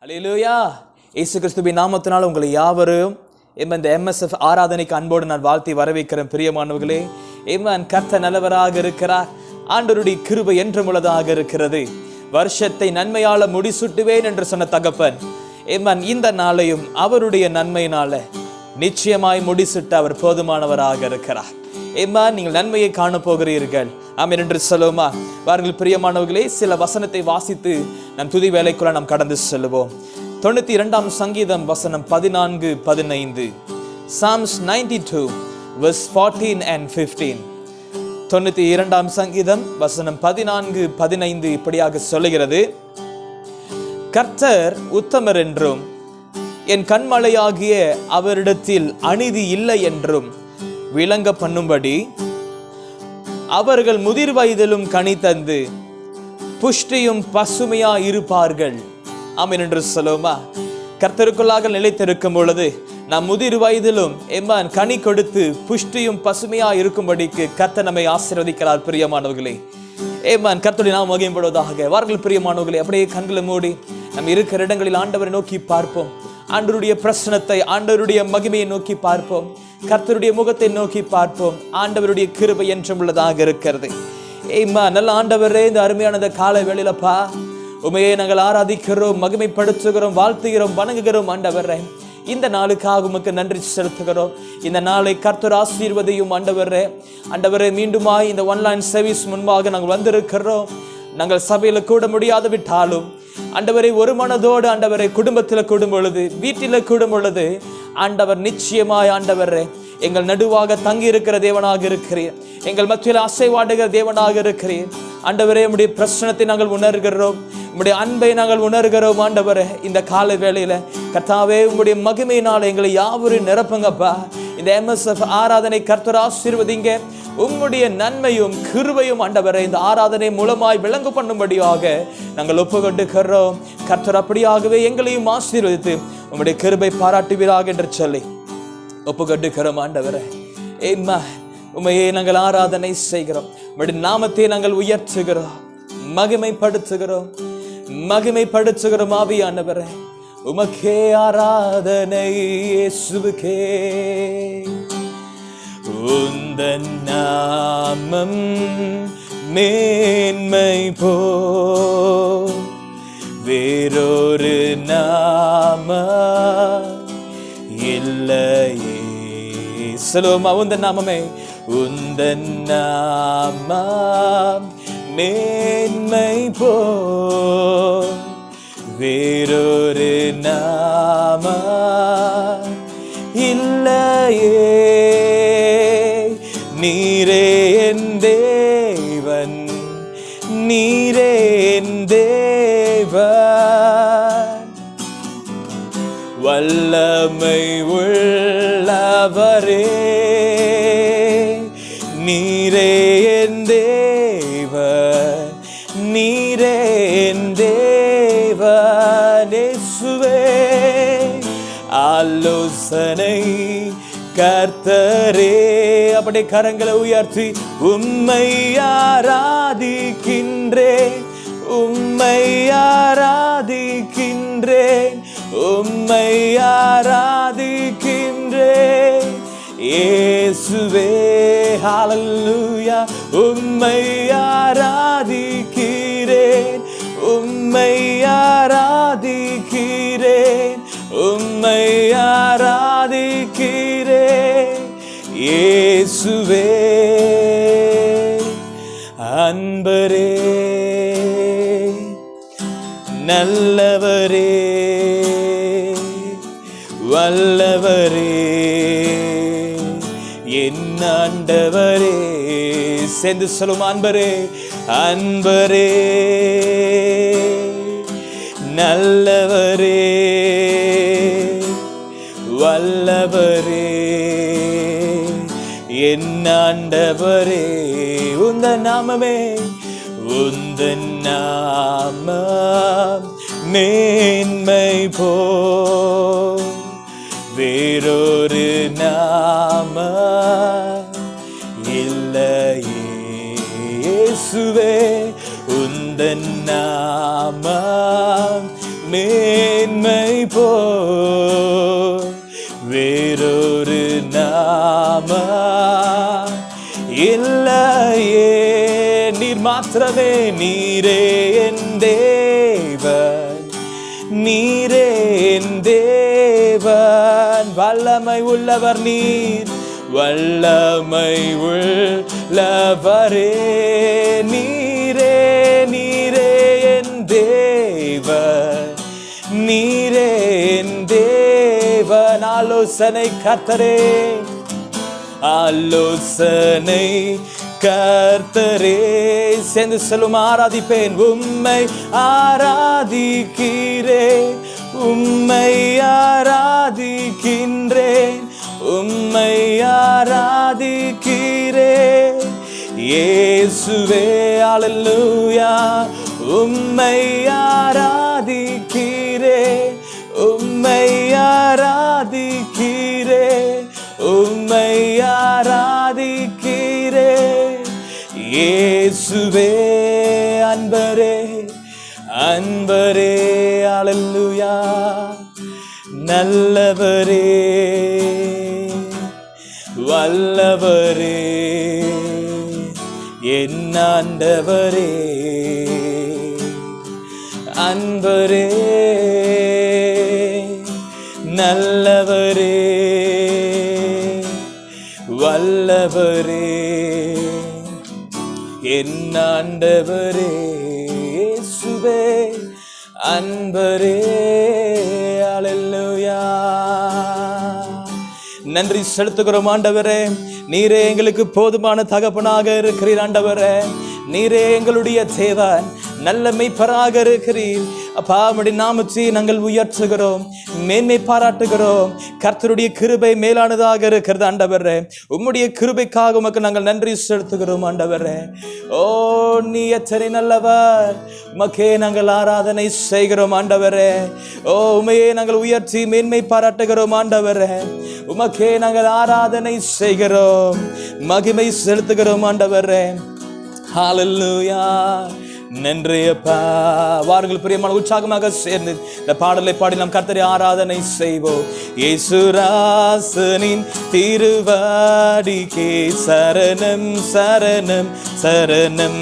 அல்லேலூயா. இயேசு கிறிஸ்துவின் நாமத்தினால் உங்களை யாவரும் இந்த MSF ஆராதனைக்கு அன்போடு நான் வாழ்த்தி வரவேற்கிறேன். பிரியமானவர்களே, கர்த்தர் நல்லவராக இருக்கிறார். ஆண்டவருடைய கிருபை என்றும் உள்ளதாக இருக்கிறது. வருஷத்தை நன்மையால முடிசூட்டுவேன் என்று சொன்ன தகப்பன் இந்த நாளையும் அவருடைய நன்மையினால நிச்சயமாய் முடிசூட்ட அவர் போதுமானவராக இருக்கிறார். நீங்கள் நன்மையை காண போகிறீர்கள். ஆமென் என்று சொல்லுவோமா? வாருங்கள் பிரியமானவர்களே, சில வசனத்தை வாசித்து நம் துதி வேலைக்குள்ள நாம் கடந்து செல்லுவோம். 92ஆம் சங்கீதம் வசனம் 14-15. Psalms 92 verse 14 and 15. 92ஆம் சங்கீதம் வசனம் 14-15 இப்படியாக சொல்லுகிறது: கர்த்தர் உத்தமர் என்றும் என் கண்மலையாகிய அவரிடத்தில் அநீதி இல்லை என்றும் விளங்க பண்ணும்படி அவர்கள் முதிர் வயதிலும் கனி தந்து புஷ்டியும் பசுமையா இருப்பார்கள். ஆமென் என்று சொல்லுவோமா? கர்த்தருக்குள்ளாக நிலைத்திருக்கும் பொழுது நாம் முதிர் வயதிலும் கனி கொடுத்து புஷ்டியும் பசுமையா இருக்கும்படிக்கு கர்த்தர் நம்மை ஆசீர்வதிக்கிறார். பிரியமானவர்களே, கர்த்தருடைய நாமம் மகிமைப்படுவதாக. வாருங்கள் பிரியமானவர்களே, அப்படியே கண்களை மூடி நம்ம இருக்கிற இடங்களில் ஆண்டவரை நோக்கி பார்ப்போம். ஆண்டவருடைய பிரசனத்தை, ஆண்டவருடைய மகிமையை நோக்கி பார்ப்போம். கர்த்தருடைய முகத்தை நோக்கி பார்ப்போம். ஆண்டவருடைய கிருபை என்றும் உள்ளதாக இருக்கிறது. நல்ல ஆண்டவரே, இந்த அருமையான காலை வேளையிலப்பா உமையை நாங்கள் ஆராதிக்கிறோம், மகிமைப்படுத்துகிறோம், வாழ்த்துகிறோம், வணங்குகிறோம். ஆண்டவரே, இந்த நாளுக்காக உமக்கு நன்றி செலுத்துகிறோம். இந்த நாளை கர்த்தர் ஆசீர்வதியும். ஆண்டவரே, மீண்டுமாய் இந்த ஆன்லைன் சர்வீஸ் முன்பாக நாங்கள் வந்திருக்கிறோம். நாங்கள் சபையில் கூட முடியாது விட்டாலும் ஆண்டவரை ஒரு மனதோடு ஆண்டவரை குடும்பத்தில் கூடும் பொழுது, வீட்டில் கூடும் பொழுது ஆண்டவர் நிச்சயமாய் ஆண்டவரே எங்கள் நடுவாக தங்கி இருக்கிற தேவனாக இருக்கிறீர். எங்கள் மத்தியில் அசைவாடுகிற தேவனாக இருக்கிறீர். ஆண்டவரே, உம்முடைய பிரசனத்தை நாங்கள் உணர்கிறோம், உம்முடைய அன்பை நாங்கள் உணர்கிறோம். ஆண்டவரே, இந்த காலை வேளையில கர்த்தாவே உம்முடைய மகிமையினால் எங்களை யாவரும் நிரப்புங்கப்பா. இந்த MSF ஆராதனை கர்த்தர் ஆசீர்வதிங்க. உம்முடைய நன்மையும் கிருபையும் ஆண்டவரை இந்த ஆராதனை மூலமாய் விளங்கு பண்ணும்படியாக நாங்கள் ஒப்புக்கொண்டுக்கிறோம். கர்த்தர் அப்படியாகவே எங்களையும் ஆசீர்வதித்து உம்முடைய கிருபை பாராட்டுவீராக என்று சொல்லி ஒப்புக்கொண்டுக்கிறோம். ஆண்டவரே, உம்மையே நாங்கள் ஆராதனை செய்கிறோம். உம்முடைய நாமத்தை நாங்கள் உயர்த்துகிறோம், மகிமைப்படுத்துகிறோம். ஆவியானவரே, உமக்கே ஆராதனை, இயேசுவுக்கே. உந்தன் நாமம் மேன்மை போ வேறொரு நாம இல்லையே. சொல்லுவோமா? உந்தன் நாமமே, உந்தன் நாமம் மேன்மை போ வேறொரு நாம இல்லையே. நீரே என் தேவன், நீரே என் தேவன், வல்லமை உள்ளவரே. நீரே என் தேவன், நீரே என் தேவன், இயேசுவே. ஆலோசனை கர்த்தரே. அப்படி கரங்களை உயர்த்தி உம்மை ஆராதிக்கின்றேன், உம்மை ஆராதிக்கின்றேன், உம்மை ஆராதிக்கின்றேன் இயேசுவே. ஹல்லேலூயா. உம்மை ஆராதிக்கிறேன், உம்மை ஆராதிக்கிறேன், உம்மை ஆராதிக்கிறேன் இயேசுவே. அன்பரே, நல்லவரே, வல்லவரே, என் ஆண்டவரே. சேர்ந்து சொல்லும்: அன்பரே, அன்பரே, நல்லவரே, வல்லவரே, என் ஆண்டவரே. உந்தன் நாமமே, உந்தன் நாமம் மேன்மை போ வேறொரு நாம இல்லையே. இயேசுவே, உந்தன் நாமம் மேன்மை போ வேறொரு நாம இல்லையே. நீர் மாத்திரமே, நீரே என் தேவன், நீரே என் தேவன். வல்லமை உள்ளவர் நீர், வல்லமை உள்ளவரே. நீரே நீரே என் தேவன், நீரே என் தேவன். ஆலோசனை கர்த்தரே, ஆலோசனை கர்த்தரே. சேர்ந்து சொல்லும் ஆராதிப்பேன். உம்மை ஆராதிக்கிறேன், உம்மை ஆராதிக்கின்றேன், உம்மை ஆராதிக்கிறேன் இயேசுவே. அல்லேலூயா. உம்மை ஆராதிக்கிறேன், உம்மை ஆராதிக்கிறேன், உம்மை ஆராதிக்கிறேன் இயேசுவே. அன்பரே அன்பரே. அல்லேலூயா. நல்லவரே வல்லவரே என் ஆண்டவரே. அன்பரே நல்லவரே வல்லவரே என் ஆண்டவரே. இயேசுவே அன்பரே. அல்லேலூயா. நன்றி செலுத்துகிறோம் ஆண்டவரே. நீரே எங்களுக்கு போதுமான தகப்பனாக இருக்கிறீர் ஆண்டவரே. நீரே எங்களுடைய தேவன், நல்ல மெய்ப்பராக இருக்கிறீர் அப்பா. உம்முடைய நாமத்தை நாங்கள் உயர்த்துகிறோம், மேன்மை பாராட்டுகிறோம். கர்த்தருடைய கிருபை மேலானதாக இருக்கிறது ஆண்டவரே. உம்முடைய கிருபைக்காக உமக்கு நாங்கள் நன்றி செலுத்துகிறோம் ஆண்டவரே. ஓ நீ எத்தனை நல்லவர், உமக்கே நாங்கள் ஆராதனை செய்கிறோம் ஆண்டவரே. ஓ உமையே நாங்கள் உயர்த்தி மேன்மை பாராட்டுகிறோம் ஆண்டவரே. உமக்கே நாங்கள் ஆராதனை செய்கிறோம், மகிமை செலுத்துகிறோம் ஆண்டவரே. ஹல்லேலூயா. நன்றியப்பா. வாருங்கள் பிரியமான உற்சாகமாக சேர்ந்து இந்த பாடலை பாடி நாம் கர்த்தரை ஆராதனை செய்வோம். இயேசுராசனின் திருவாடிக்கே சரணம் சரணம் சரணம்.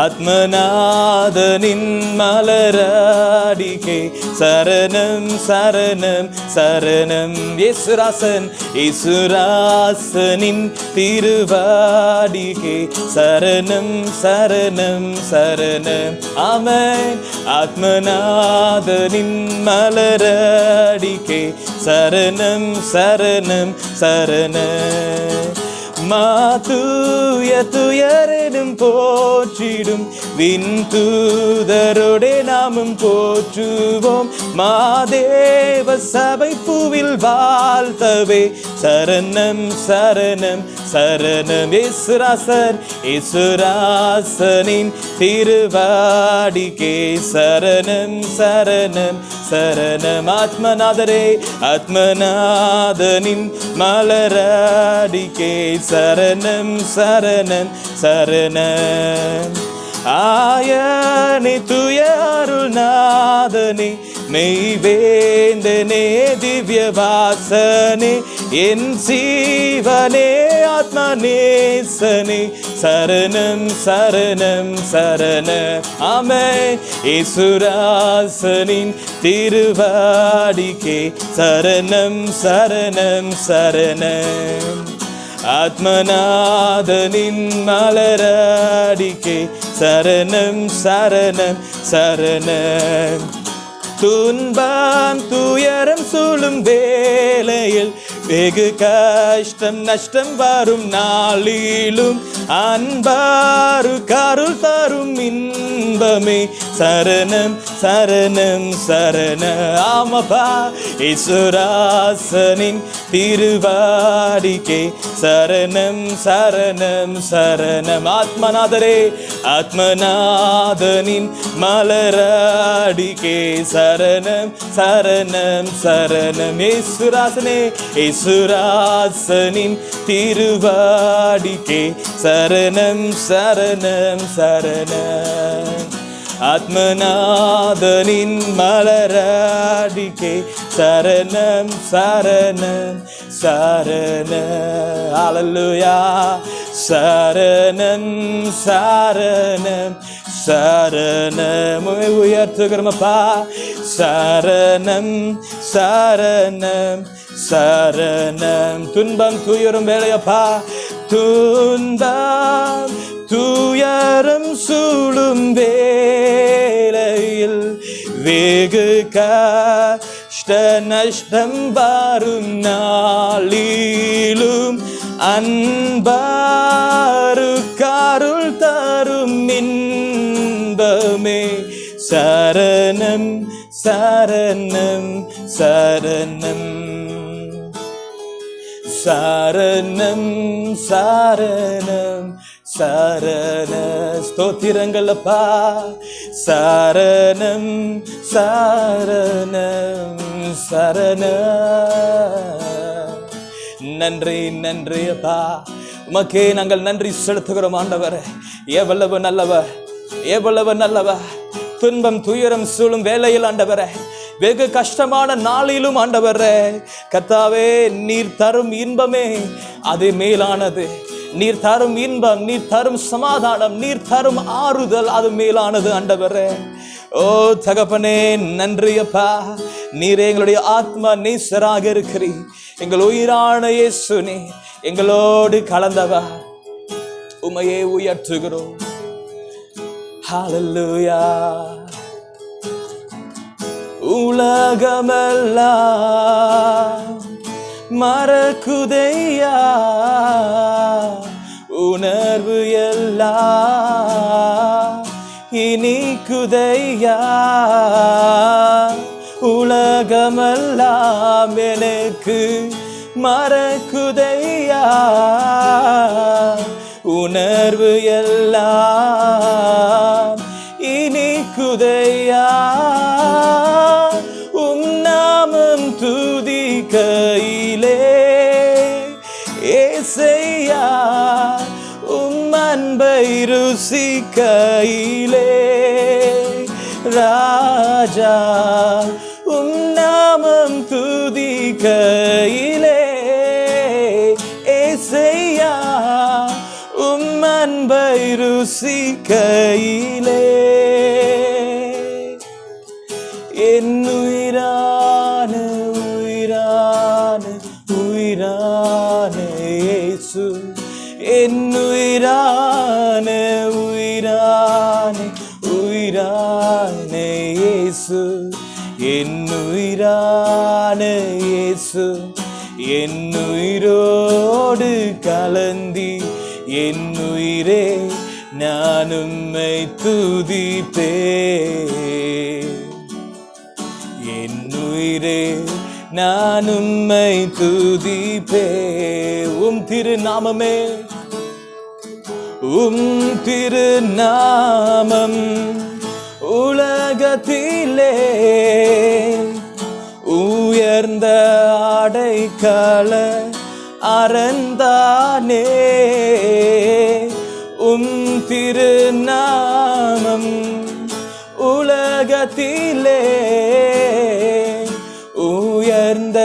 ஆத்மநாதனின் மலராடிக்கே சரணம் சரணம் சரணம். இயேசுராசன் இயேசுராசனின் திருவாடிக்கே சரணம் சரணம் சரணம். ஆமென். ஆத்மநாதனின் மலராடிக்கே சரணம் சரணம் சரணம். மாதூய துயரிடும் போற்றிடும் விண் தூதரோடே நாமும் போற்றுவோம். மாதேவ சபை பூவில் வாழ்த்தவே சரணம் சரணம் சரணம். இயேசுராசன் இயேசுராசனின் திருவாடிக்கே சரணம் சரணம் சரணம். ஆத்மநாதரே ஆத்மநாதனின் மலராடிக்கே சரணம் சரணம் சரணம். ஆயனே துய அருள்நாதனே மெய்வேந்தனே திவ்ய வாசனே என் சீவனே ஆத்மநேசனே சரணம் சரணம் சரணம். ஆமென். இயேசுராசனின் திருவாடிக்கே சரணம் சரணம் சரணம். ஆத்மநாதனின் மலராடிக்கே சரணம் சரணம் சரணம். துன்பம் துயரம் சூழும் வேளையில் வெகு கஷ்டம் நஷ்டம் வரும் நாளிலும் அன்பாரு கருள் தரும் இன்பமே சரணம் சரணம் சரண. ஆமப்பா. இயேசுராசனின் திருவாடிக்கே சரணம் சரணம் சரணம். ஆத்மநாதரே ஆத்மநாதனின் மலராடிக்கே சரணம் சரணம் சரணம். இயேசுராசனே இயேசுராசனின் திருவாடிக்கே சரணம் சரணம் சரணம். ஆத்மநாதனின் மலரடிக்கே சரணம் சரணம் சரணம். அல்லேலூயா. சரணம் சரணம் சரணம். உயர்த்துகிறோமப்பா. சரணம் சரணம் சரணம். துன்பம் துயரும் வேலையப்பா, துன்பம் துயரம் சூழும் வேளையில் வெகு கஷ்ட நஷ்டம் வரும் நாளிலும் அன்பாரு கருள் தரும் இன்பமே. சரணம் சரணம் சரணம் சரணம் சரணம் சரண. ஸ்தோத்திரங்களப்பா. சரணம் சரணம் சரண. நன்றி நன்றி அப்பா. உமக்கே நாங்கள் நன்றி செலுத்துகிறோம் ஆண்டவரே. எவ்வளவு நல்லவர், எவ்வளவு நல்லவர். துன்பம் துயரம் சூழும் வேளையில் ஆண்டவரே, வெகு கஷ்டமான நாளிலும் ஆண்டவரே கர்த்தாவே, நீர் தரும் இன்பமே அது மேலானது. நீர் தரும் இன்பம், நீர் தரும் சமாதானம், நீர் தரும் ஆறுதல் அது மேலானது ஆண்டவரே. ஓ தகப்பனே, நன்றி அப்பா. நீரே எங்களுடைய ஆத்மா நேசராக இருக்கிறீர். எங்கள் உயிரான இயேசுனே எங்களோடு கலந்தவா, உமையே உயர்த்துகிறோம். ஹல்லேலூயா. உலகமெல்லாம் மறக்குதையா, உணர்வு எல்லாம் இனிக்குதையா. உலகமெல்லாம் எனக்கு மறக்குதையா, உணர்வு எல்லாம் இனிக்குதையா. நாமம் துதிக்கையிலே ஏசையா, அன்பை ருசிக்கையிலே ராஜா, நாமம் துதிக்கையிலே ஏசையா, அன்பை ருசிக்கையிலே என் உயிரான உயிரான உயிரான இயேசு, என் உயிரான உயிரான உயிரான இயேசு, என் உயிரான இயேசு, என் உயிரோடு கலந்தி என் உயிரே நான் உம்மை துதிப்பேன். என் உயிரே நான் உம்மை துதிப்பேன். உம் திருநாமமே, உம் திருநாமம் உலகத்திலே உயர்ந்த அடைக்கல அரண்தானே. உம் திருநாமம் உலகத்திலே உயர்ந்த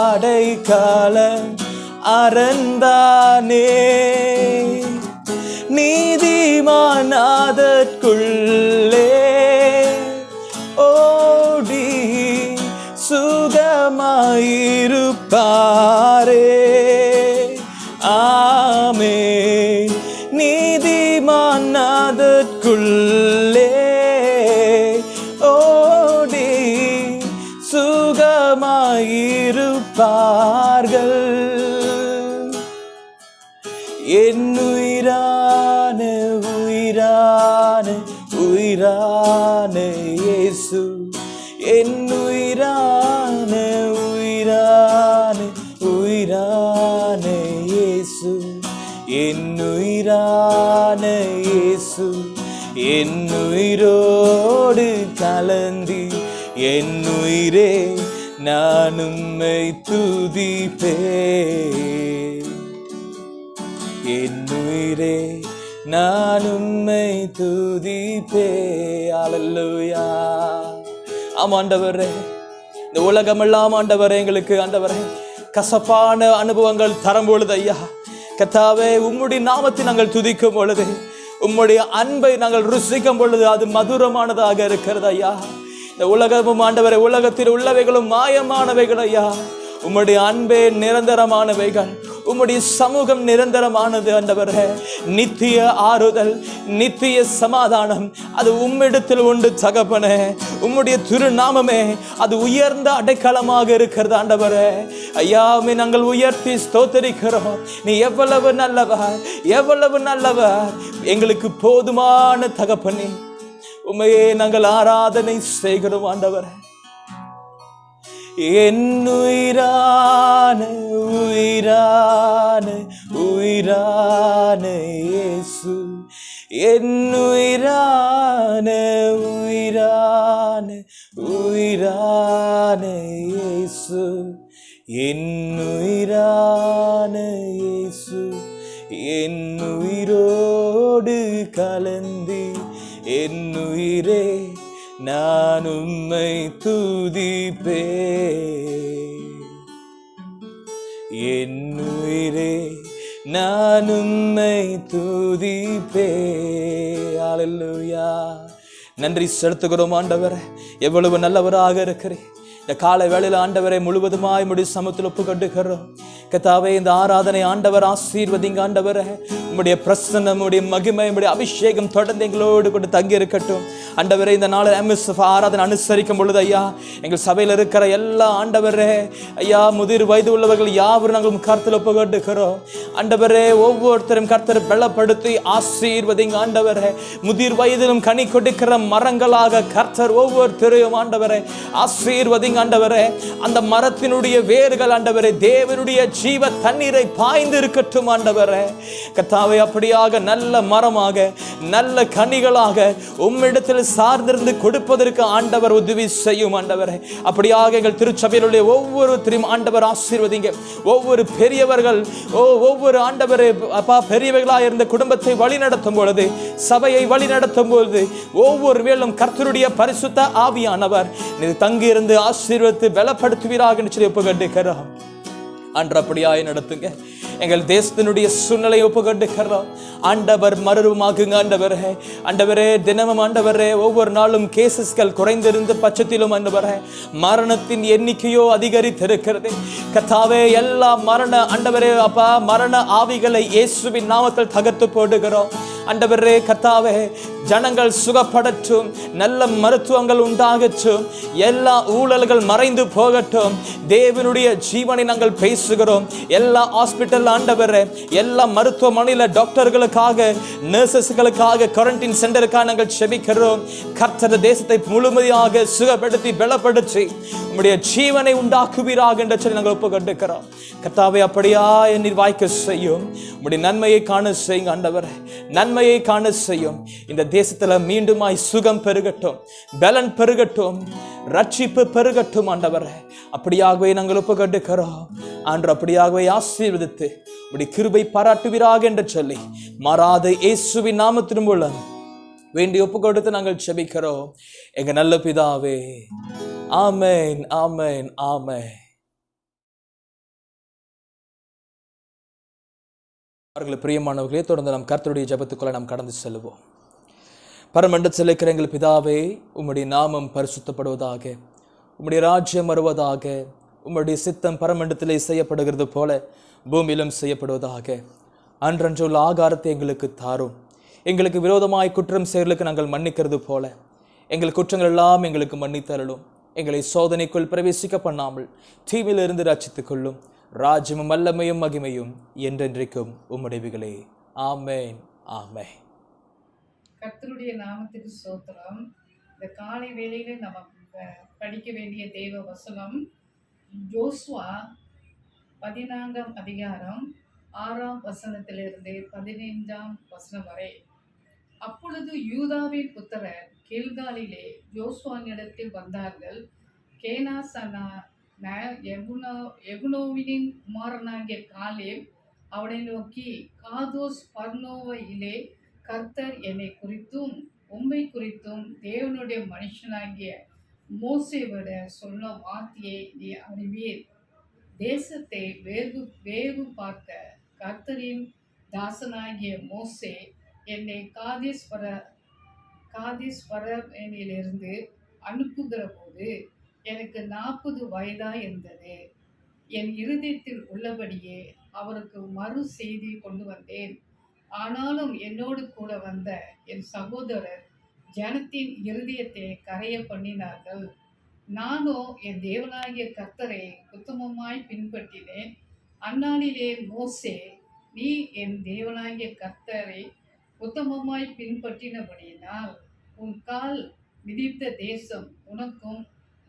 அடைக்கல அரண்தானே. நீதிமானாதற்குள்ளே ஓடி சுகமாயிருப்பாரே. ஆமே. நீதிமானாதற்குள்ளே ஓடி சுகமாயிருப்பார்கள். என் உயிரான உயிரான உயிரான இயேசு, என் உயிரான உயிரான உயிரான இயேசு, என் உயிரான இயேசு, என் உயிரோடு கலந்தி என் உயிரே நான் உம்மை துதிப்பேன். என் உயிரே நான் உம்மை துதிப்பே. அல்லேலூயா. ஆமா ஆண்டவரே, இந்த உலகமெல்லாம் ஆண்டவரே எங்களுக்கு ஆண்டவரே கசப்பான அனுபவங்கள் தரும் பொழுது ஐயா கர்த்தாவே, உம்முடைய நாமத்தை நாங்கள் துதிக்கும் பொழுது, உம்முடைய அன்பை நாங்கள் ருசிக்கும் பொழுது அது மதுரமானதாக இருக்கிறது ஐயா. இந்த உலகமும் ஆண்டவரே, உலகத்தில் உள்ளவைகளும் மாயமானவைகள் ஐயா. உம்முடைய அன்பே நிரந்தரமானவைகள், உம்முடைய சமூகம் நிரந்தரமானது ஆண்டவரே. நித்திய ஆறுதல், நித்திய சமாதானம் அது உம்மிடத்தில் உண்டு தகப்பனே. உம்முடைய திருநாமமே அது உயர்ந்த அடைக்கலமாக இருக்கிறது ஆண்டவரே. ஐயாமே நாங்கள் உயர்த்தி ஸ்தோத்தரிக்கிறோம். நீ எவ்வளவு நல்லவர், எவ்வளவு நல்லவர். எங்களுக்கு போதுமான தகப்பனே, உம்மையே நாங்கள் ஆராதனை செய்கிறோம் ஆண்டவரே. என்னுயிரான உயிரான உயிரான இயேசு, என்னுயிரான உயிரான உயிரான இயேசு, என்னுயிரான இயேசு, என்னுயிரோடு கலந்து என்னுயிரே நான் உம்மை துதிப்பே. என்னுயிரே நான் உம்மை துதிப்பே. அல்லேலூயா. நன்றி செலுத்துகிறோம் ஆண்டவரே, எவ்வளவு நல்லவராக இருக்கிறேன். இந்த காலை வேளையில் ஆண்டவரை முழுவதுமாய் முடி சமத்தில் ஒப்புக்கொண்டுகிறோம். கர்த்தாவே, இந்த ஆராதனை ஆண்டவர் ஆசீர்வதிங்க ஆண்டவரே. உம்முடைய பிரசன்னம், உம்முடைய மகிமை, உம்முடைய அபிஷேகம் தொடர்ந்து எங்களோடு கொண்டு தங்கி இருக்கட்டும் ஆண்டவரே. இந்த நாள் MSF ஆராதனை அனுசரிக்கும் பொழுது ஐயா, எங்கள் சபையில் இருக்கிற எல்லா ஆண்டவரே ஐயா முதிர் வயது உள்ளவர்கள் யாவரும் நாங்கள் கர்த்தர் ஒப்புக்கொண்டுகிறோம் ஆண்டவரே. ஒவ்வொருத்தரும் கர்த்தர் பலப்படுத்தி ஆசீர்வதிங்க ஆண்டவரே. முதிர் வயதிலும் கனி கொடுக்கிற மரங்களாக கர்த்தர் ஒவ்வொருத்தரையும் ஆண்டவரே ஆசீர்வதிங்க ஆண்டவரே. அந்த மரத்தினுடைய வேர்கள் ஆண்டவரே தேவனுடைய ஜீவ தண்ணீரை பாய்ந்து இருக்கட்டும் ஆண்டவரே. கர்த்தாவே, அப்படியாக நல்ல மரமாக நல்ல கனிகளாக உம்மிடத்தில் சார்ந்திருந்து கொடுப்பதற்கு ஆண்டவர் உதவி செய்யும் ஆண்டவரே. அப்படியாக எங்கள் திருச்சபையிலுடைய ஒவ்வொருத்தரையும் ஆண்டவர் ஆசீர்வதிங்க. ஒவ்வொரு பெரியவர்கள் ஒவ்வொரு ஆண்டவரே அப்பா பெரியவர்களாக இருந்த குடும்பத்தை வழி நடத்தும் பொழுது, சபையை வழி நடத்தும் பொழுது ஒவ்வொரு வேளும் கர்த்தருடைய பரிசுத்த ஆவியானவர் தங்கியிருந்து ஆசீர்வதித்து பலப்படுத்துவீராக என்று சொல்லி ஒப்புக்கொண்டிருக்கிறோம். அன்று அப்படியாய் நடத்துங்க. எங்கள் தேசத்தினுடைய சூழ்நிலை ஒப்புக்கொண்டுக்கிறோம் ஆண்டவர். மறுரூபமாக்குங்க ஆண்டவரே. ஆண்டவரே, தினமும் ஆண்டவரே ஒவ்வொரு நாளும் கேசஸ்கள் குறைந்திருந்த பட்சத்திலும் ஆண்டவரே மரணத்தின் எண்ணிக்கையோ அதிகரித்திருக்கிறது. கர்த்தாவே, எல்லா மரண ஆண்டவரே அப்பா மரண ஆவிகளை இயேசுவின் நாமத்தில் தகர்த்து போடுகிறோம் ஆண்டவரே. கர்த்தாவே, ஜனங்கள் சுகப்படட்டும், நல்ல மருத்துவங்கள் உண்டாகட்டும், எல்லா ஊழல்கள் மறைந்து போகட்டும். தேவனுடைய ஜீவனை நாங்கள் பேசுகிறோம். எல்லா ஹாஸ்பிட்டல் ஆண்டவரே, எல்லா மருத்துவமனையில் டாக்டர்களுக்காக, நர்சஸ்களுக்காக, குவாரண்டைன் சென்டருக்காக நாங்கள் செபிக்கிறோம். கர்த்தர் தேசத்தை முழுமையாக சுகப்படுத்தி பலப்படுத்தி உம்முடைய ஜீவனை உண்டாக்குவீராக என்று சொல்லி நாங்கள் ஒப்புக்கொண்டிருக்கிறோம். கர்த்தாவே, அப்படியா நீர் வாய்க்க செய்யும். உம்முடைய நன்மையை காண செய்யுங்க ஆண்டவரே. நன்மையை காண செய்யும். இந்த தேசத்துல மீண்டுமாய் சுகம் பெருகட்டும், பலன் பெருகட்டும், ரட்சிப்பு பெருகட்டும் ஆண்டவரே. அப்படியாகவே நாங்கள் ஒப்புக்கொண்டிருக்கிறோம் ஆண்டு. அப்படியாகவே ஆசீர்வதித்து உம்முடைய கிருபை பாராட்டுவீராக என்று சொல்லி மாறாத இயேசுவின் நாமத்தின் மூலம் வேண்டி ஒப்புக்கொடுத்து நாங்கள் செபிக்கிறோம் எங்க நல்ல பிதாவே. ஆமென், ஆமென், ஆமென். அவர்கள் பிரியமானவர்களே, தொடர்ந்து நாம் கர்த்தருடைய ஜெபத்துக்குள்ள நாம் கடந்து செல்வோம். பரமண்டலத்தில் இருக்கிற எங்கள் பிதாவே, உம்முடைய நாமம் பரிசுத்தப்படுவதாக, உம்முடைய ராஜ்யம் வருவதாக, உம்முடைய சித்தம் பரமண்டலத்திலே செய்யப்படுகிறது போல பூமியிலும் செய்யப்படுவதாக. அன்றன்றுள்ள ஆகாரத்தை எங்களுக்கு தாரும். எங்களுக்கு விரோதமாய் குற்றம் செயலுக்கு நாங்கள் மன்னிக்கிறது போல எங்கள் குற்றங்கள் எல்லாம் எங்களுக்கு மன்னித்தருளும். எங்களை சோதனைக்குள் பிரவேசிக்க பண்ணாமல் தீமையிலிருந்து ரட்சித்துக் கொள்ளும். ராஜ்யமும் வல்லமையும் மகிமையும் என்றென்றைக்கும் உம்முடையவைகளே. ஆமென், ஆமென். கர்த்தருடைய நாமத்துக்கு ஸ்தோத்திரம். இந்த காலை வேளையில நம்ம படிக்க வேண்டிய தேவ வசனம் யோசுவா 14ஆம் அதிகாரம் 6ஆம் வசனத்திலிருந்து 15ஆம் வசனம் வரை. அப்பொழுது யூதாவின் புத்திரர் கில்காலிலே யோசுவானிடத்தில் வந்தார்கள். கேனாசனா எகுனோவின் குமாரனாகிய காலேப் அவனை நோக்கி, காதோஸ் பர்னோவிலே கர்த்தர் என்னை குறித்தும் உம்மை குறித்தும் தேவனுடைய மனுஷனாகிய மோசேவிட சொன்ன வார்த்தையை நீ அறிவீர். தேசத்தை வேவு பார்க்க கர்த்தரின் தாசனாகிய மோசே என்னை காதேஸ்பரனிலிருந்து அனுப்புகிற போது எனக்கு 40 வயதாய் இருந்தது. என் இருதயத்தில் உள்ளபடியே அவருக்கு மறு செய்தி கொண்டு வந்தேன். ஆனாலும் என்னோடு கூட வந்த என் சகோதரர் ஜனத்தின் இருதயத்தை கரைய பண்ணினார்கள். நானோ என் தேவனாகிய கர்த்தரை உத்தமமாய் பின்பற்றினேன். அந்நாளிலே மோசே, நீ என் தேவனாகிய கர்த்தரை உத்தமமாய் பின்பற்றினபடியினால் உன் கால் மிதித்த தேசம் உனக்கும்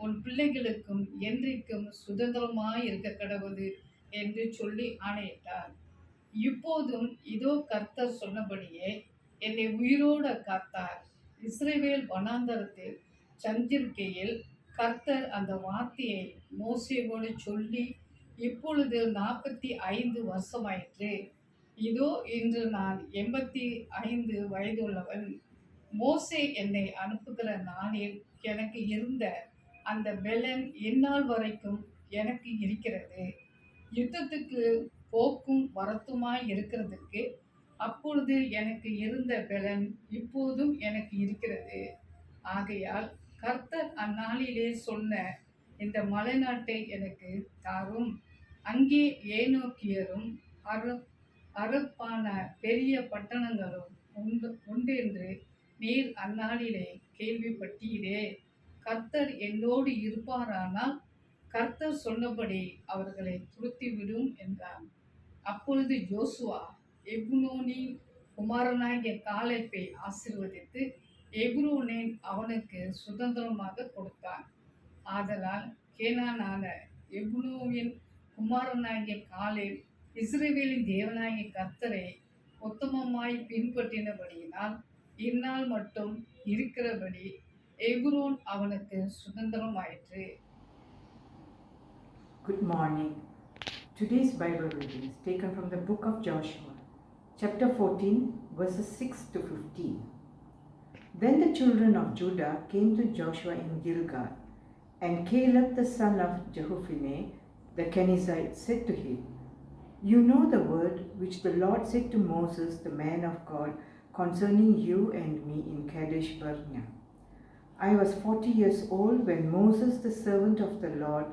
உன் பிள்ளைகளுக்கும் என்றைக்கும் சுதந்திரமாய் இருக்க கடவுது என்று சொல்லி ஆணையிட்டார். இப்போதும் இதோ கர்த்தர் சொன்னபடியே என்னை உயிரோடு காத்தார். இஸ்ரவேல் வனாந்தரத்தில் சஞ்சரிக்கையில் கர்த்தர் அந்த வார்த்தையை மோசேயோடு சொல்லி இப்பொழுது 45 வருஷமாயிற்று. இதோ இன்று நான் 85 வயதுள்ளவன். மோசே என்னை அனுப்புகிற நாளில் எனக்கு இருந்த அந்த பெலன் இந்நாள் வரைக்கும் எனக்கு இருக்கிறது. யுத்தத்துக்கு போக்கும் வரத்துமாய் இருக்கிறதுக்கு அப்பொழுது எனக்கு இருந்த பெலன் இப்போதும் எனக்கு இருக்கிறது. ஆகையால் கர்த்தர் அந்நாளிலே சொன்ன இந்த மலைநாட்டை எனக்கு தாரும். அங்கே ஏனோக்கியரும் அரப்பான பெரிய பட்டணங்களும் உண்டென்று நீர் அந்நாளிலே கேள்விப்பட்டீரே. கர்த்தர் என்னோடு இருப்பாரானால் கர்த்தர் சொன்னபடி அவர்களை துரத்திவிடும் என்றான். அப்பொழுது யோசுவா எப்ரோனின் குமாரனாகிய காலேபை ஆசீர்வதித்து எப்ரோனை அவனுக்கு சுதந்திரமாக கொடுத்தான். ஆதலால் கேனானான எப்ரோனின் குமாரனாகிய காலேப் இஸ்ரவேலின் தேவனாகிய கர்த்தரை உத்தமமாய் பின்பற்றினபடியினால் இந்நாள் மட்டும் இருக்கிறபடி எப்ரோன் அவனுக்கு சுதந்திரமாயிற்று. Good morning. Today's Bible reading is taken from the book of Joshua, chapter 14, verses 6 to 15. Then the children of Judah came to Joshua in Gilgal, and Caleb the son of Jephunneh the Kenizzite said to him, You know the word which the Lord said to Moses the man of God concerning you and me in Kadesh Barnea. I was 40 years old when Moses the servant of the Lord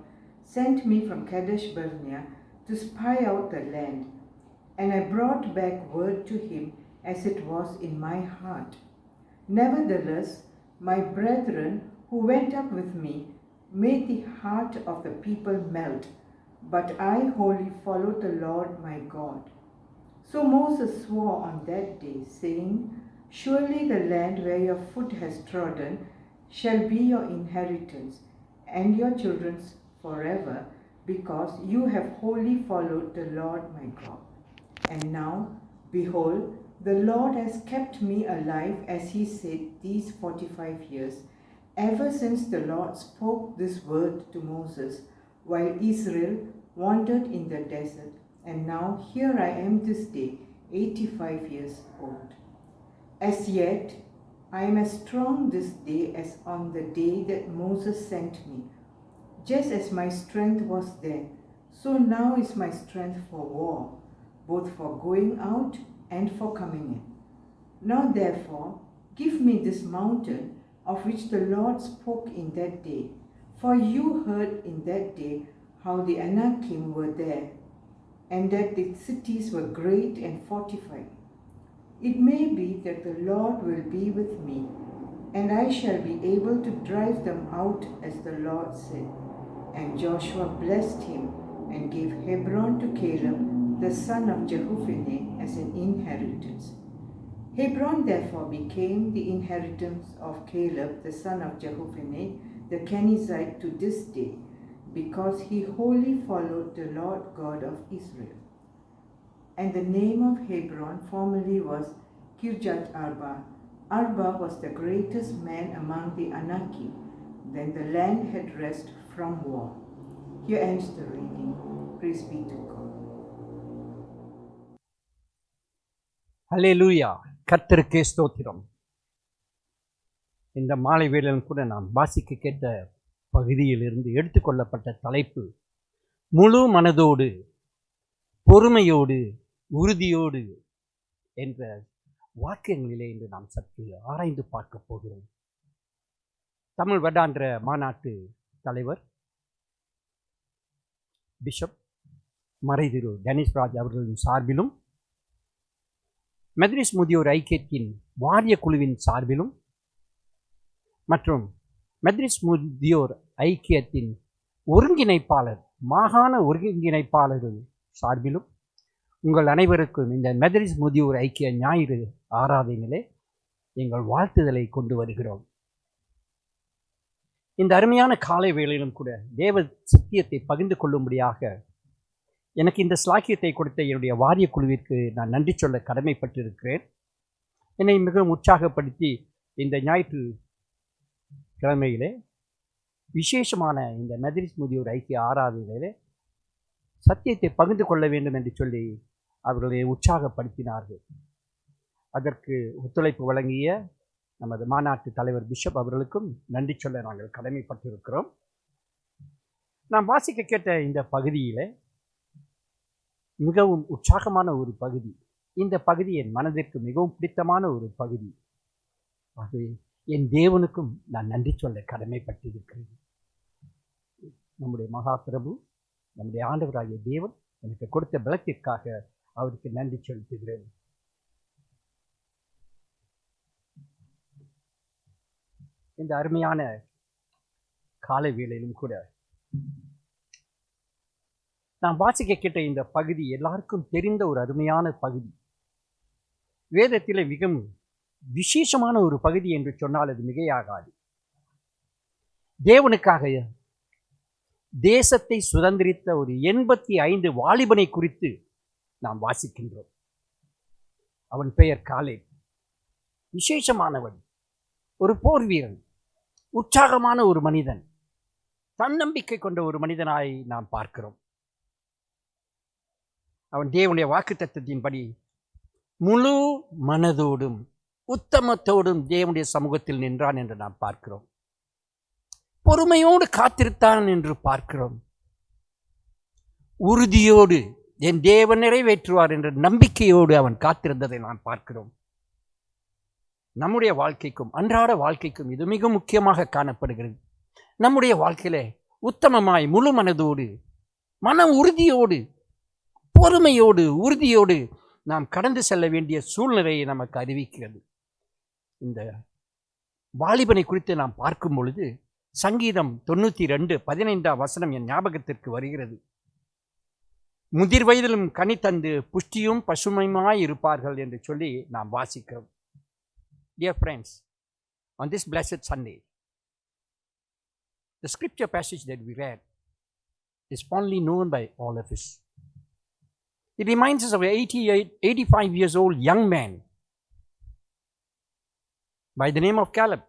sent me from Kadesh Barnea to spy out the land, and I brought back word to him as it was in my heart. Nevertheless, my brethren who went up with me made the heart of the people melt, but I wholly followed the Lord my God. So Moses swore on that day, saying, Surely the land where your foot has trodden shall be your inheritance, and your children's forever, because you have wholly followed the Lord my God. And now, behold, the Lord has kept me alive, as he said, these 45 years, ever since the Lord spoke this word to Moses, while Israel wandered in the desert. And now here I am this day, 85 years old. As yet, I am as strong this day as on the day that Moses sent me. Just as my strength was then, so now is my strength for war, both for going out and for coming in. Now therefore, give me this mountain of which the Lord spoke in that day, for you heard in that day how the Anakim were there, and that the cities were great and fortified. It may be that the Lord will be with me, and I shall be able to drive them out as the Lord said. And Joshua blessed him and gave Hebron to Caleb the son of Jephunneh as an inheritance. Hebron therefore became the inheritance of Caleb the son of Jephunneh the Kenizzite to this day, because he wholly followed the Lord God of Israel. And the name of Hebron formerly was Kirjath Arba. Arba was the greatest man among the Anakim. Then the land had rest from war. Here ends the reading. Praise be to God. Hallelujah. கர்த்தருக்கே ஸ்தோத்திரம். இந்த மாலை வேளையிலும் கூட நாம் வாசிக்க கேட்ட பகுதியிலிருந்து எடுத்துக்கொள்ளப்பட்ட தலைப்பு முழு மனதோடு, பொறுமையோடு, உறுதியோடு என்ற வாக்கியங்களிலே இன்று நாம் சற்று ஆராய்ந்து பார்க்க போகிறோம். தமிழ் வருடாந்திர மாநாட்டு தலைவர் பிஷப் மறைதிரு டெனிஸ் ராஜ் அவர்களின் சார்பிலும், மெதடிஸ்ட் முதியோர் ஐக்கியத்தின் வாரிய குழுவின் சார்பிலும் மற்றும் மெதடிஸ்ட் முதியோர் ஐக்கியத்தின் ஒருங்கிணைப்பாளர், மாகாண ஒருங்கிணைப்பாளர்கள் சார்பிலும் உங்கள் அனைவருக்கும் இந்த மெதடிஸ்ட் முதியோர் ஐக்கிய ஞாயிறு ஆராதனையிலே எங்கள் வாழ்த்துதலை கொண்டு வருகிறோம். இந்த அருமையான காலை வேளையிலும் கூட தேவ சத்தியத்தை பகிர்ந்து கொள்ளும்படியாக எனக்கு இந்த ஸ்லாக்கியத்தை கொடுத்த என்னுடைய வாரிய குழுவிற்கு நான் நன்றி சொல்ல கடமைப்பட்டிருக்கிறேன். என்னை மிகவும் உற்சாகப்படுத்தி இந்த ஞாயிற்று கிழமையிலே விசேஷமான இந்த மெதடிஸ்ட் முதியோர் ஐக்கிய ஆராதனையிலே சத்தியத்தை பகிர்ந்து கொள்ள வேண்டும் என்று சொல்லி அவர்களை உற்சாகப்படுத்தினார்கள். அதற்கு ஒத்துழைப்பு வழங்கிய நமது மாநாட்டு தலைவர் பிஷப் அவர்களுக்கும் நன்றி சொல்ல நாங்கள் கடமைப்பட்டிருக்கிறோம். நாம் வாசிக்க கேட்ட இந்த பகுதியில் மிகவும் உற்சாகமான ஒரு பகுதி. இந்த பகுதி என் மனதிற்கு மிகவும் பிடித்தமான ஒரு பகுதி. ஆகவே என் தேவனுக்கும் நான் நன்றி சொல்ல கடமைப்பட்டிருக்கிறேன். நம்முடைய மகா பிரபு, நம்முடைய ஆண்டவராகிய தேவன் எனக்கு கொடுத்த பலத்திற்காக அவருக்கு நன்றி செலுத்துகிறேன். இந்த அருமையான காலை வேளையிலும் கூட நான் வாசிக்க கேட்ட இந்த பகுதி எல்லாருக்கும் தெரிந்த ஒரு அருமையான பகுதி. வேதத்தில் மிகவும் விசேஷமான ஒரு பகுதி என்று சொன்னால் அது மிகையாகாது. தேவனுக்காக தேசத்தை சுதந்திரித்த ஒரு 85 வாலிபனை குறித்து நாம் வாசிக்கின்றோம். அவன் பெயர் காலேப். விசேஷமானவன், ஒரு போர் வீரன், உற்சாகமான ஒரு மனிதன், தன்னம்பிக்கை கொண்ட ஒரு மனிதனாய் நாம் பார்க்கிறோம். அவன் தேவனுடைய வாக்குத்தத்தத்தின்படி முழு மனதோடும் உத்தமத்தோடும் தேவனுடைய சமூகத்தில் நின்றான் என்று நாம் பார்க்கிறோம். பொறுமையோடு காத்திருத்தான் என்று பார்க்கிறோம். உறுதியோடு என் தேவன் நிறைவேற்றுவார் என்ற நம்பிக்கையோடு அவன் காத்திருந்ததை நாம் பார்க்கிறோம். நம்முடைய வாழ்க்கைக்கும் அன்றாட வாழ்க்கைக்கும் இது மிக முக்கியமாக காணப்படுகிறது. நம்முடைய வாழ்க்கையில உத்தமமாய் முழு மனதோடு, மன உறுதியோடு, பொறுமையோடு, உறுதியோடு நாம் கடந்து செல்ல வேண்டிய சூழ்நிலையை நமக்கு அறிவிக்கிறது. இந்த வாலிபனை குறித்து நாம் பார்க்கும் பொழுது சங்கீதம் 92:15 என் ஞாபகத்திற்கு வருகிறது. முதிர் வயதிலும் கனி தந்து புஷ்டியும் பசுமையுமாய் இருப்பார்கள் என்று சொல்லி நாம் வாசிக்கிறோம். Dear friends, on this blessed Sunday, the scripture passage that we read is fondly known by all of us. It reminds us of an 85 years old young man by the name of Caleb.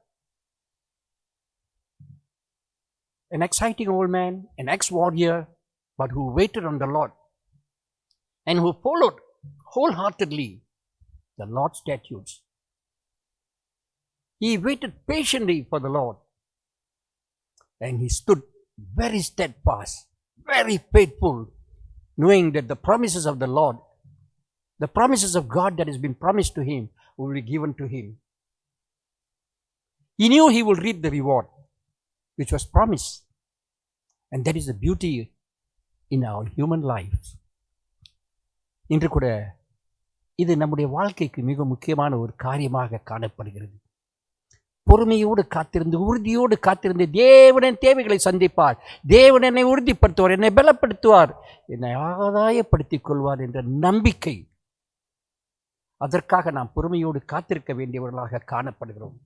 An exciting old man, an ex-warrior, but who waited on the Lord and who followed wholeheartedly the Lord's statutes. He waited patiently for the Lord and he stood very steadfast, very faithful, knowing that the promises of the Lord, the promises of God that has been promised to him will be given to him. He knew he will reap the reward which was promised. And that is the beauty in our human life. இன்று கூட இது நம்முடைய வாழ்க்கைக்கு மிக முக்கியமான ஒரு காரியமாக காணப்படுகிறது. பொறுமையோடு காத்திருந்து, உறுதியோடு காத்திருந்து தேவனின் தேவைகளை சந்திப்பார், தேவன் என்னை உறுதிப்படுத்துவார், என்னை பலப்படுத்துவார், என்னை ஆதாயப்படுத்திக் கொள்வார் என்ற நம்பிக்கை. அதற்காக நாம் பொறுமையோடு காத்திருக்க வேண்டியவர்களாக காணப்படுகிறோம்.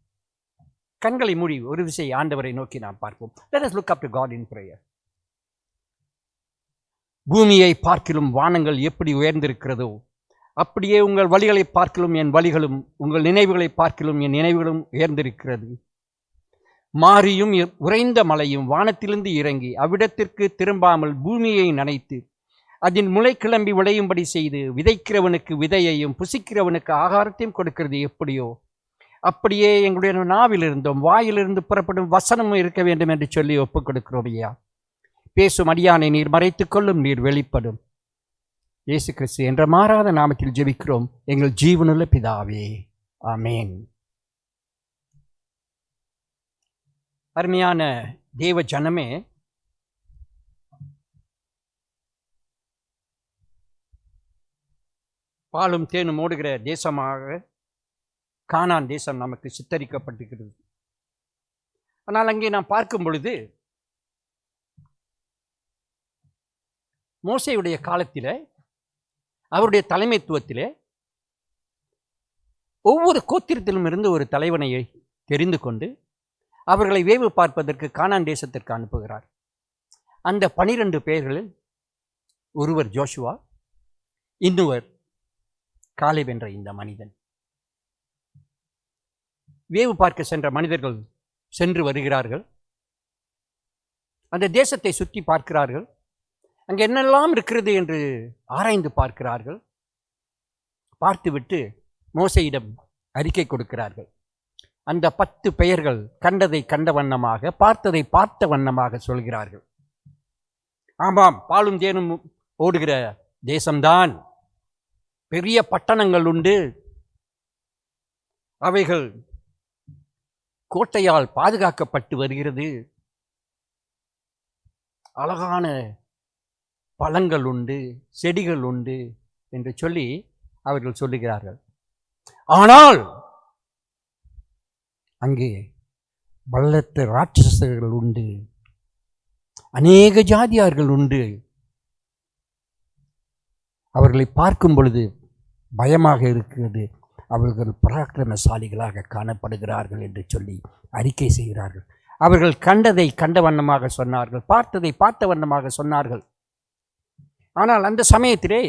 கண்களை மூடி ஒரு விசை ஆண்டவரை நோக்கி நாம் பார்ப்போம். Let us look up to God in prayer. பூமியை பார்க்கிலும் வானங்கள் எப்படி உயர்ந்திருக்கிறதோ அப்படியே உங்கள் வழிகளை பார்க்கிலும் என் வழிகளும், உங்கள் நினைவுகளை பார்க்கிலும் என் நினைவுகளும் உயர்ந்திருக்கிறது. மாரியும் உறைந்த மலையும் வானத்திலிருந்து இறங்கி அவ்விடத்திற்கு திரும்பாமல் பூமியை நனைத்து அதில் முளை கிளம்பி விளையும்படி செய்து விதைக்கிறவனுக்கு விதையையும் புசிக்கிறவனுக்கு ஆகாரத்தையும் கொடுக்கிறது எப்படியோ அப்படியே எங்களுடைய நாவிலிருந்தும் வாயிலிருந்து புறப்படும் வசனமும் இருக்க வேண்டும் என்று சொல்லி ஒப்புக் கொடுக்கிறோம் ஐயா. பேசும் அடியானை நீர் மறைத்துக் கொள்ளும், நீர் வெளிப்படும். இயேசு கிறிஸ்து என்ற மாறாத நாமத்தில் ஜெபிக்கிறோம் எங்கள் ஜீவனுள்ள பிதாவே, ஆமேன். அருமையான தேவ ஜனமே, பாலும் தேனும் ஓடுகிற தேசமாக கானான் தேசம் நமக்கு சித்தரிக்கப்பட்டிருக்கிறது. ஆனால் அங்கே நாம் பார்க்கும் பொழுது மோசேயுடைய காலத்தில் அவருடைய தலைமைத்துவத்திலே ஒவ்வொரு கோத்திரத்திலும் இருந்து ஒரு தலைவனை தெரிந்து கொண்டு அவர்களை வேவு பார்ப்பதற்கு கானான் தேசத்திற்கு அனுப்புகிறார். அந்த 12 பேர்களில் ஒருவர் ஜோஷுவா, இன்னொரு காலேப் என்ற இந்த மனிதன். வேவு பார்க்க சென்ற மனிதர்கள் சென்று வருகிறார்கள். அந்த தேசத்தை சுற்றி பார்க்கிறார்கள். அங்கே என்னெல்லாம் இருக்கிறது என்று ஆராய்ந்து பார்க்கிறார்கள். பார்த்துவிட்டு மோசேயிடம் அறிக்கை கொடுக்கிறார்கள். அந்த 10 பெயர்கள் கண்டதை கண்ட வண்ணமாக, பார்த்ததை பார்த்த வண்ணமாக சொல்கிறார்கள். ஆமாம், பாலும் தேனும் ஓடுகிற தேசம்தான். பெரிய பட்டணங்கள் உண்டு. அவைகள் கோட்டையால் பாதுகாக்கப்பட்டு வருகிறது. அழகான பழங்கள் உண்டு, செடிகள் உண்டு என்று சொல்லி அவர்கள் சொல்லுகிறார்கள். ஆனால் அங்கே பலத்த ராட்சசர்கள் உண்டு, அநேக ஜாதியார்கள் உண்டு. அவர்களை பார்க்கும் பொழுது பயமாக இருக்கிறது. அவர்கள் பராக்கிரமசாலிகளாக காணப்படுகிறார்கள் என்று சொல்லி அறிக்கை செய்கிறார்கள். அவர்கள் கண்டதை கண்ட வண்ணமாக சொன்னார்கள், பார்த்ததை பார்த்த வண்ணமாக சொன்னார்கள். ஆனால் அந்த சமயத்திலே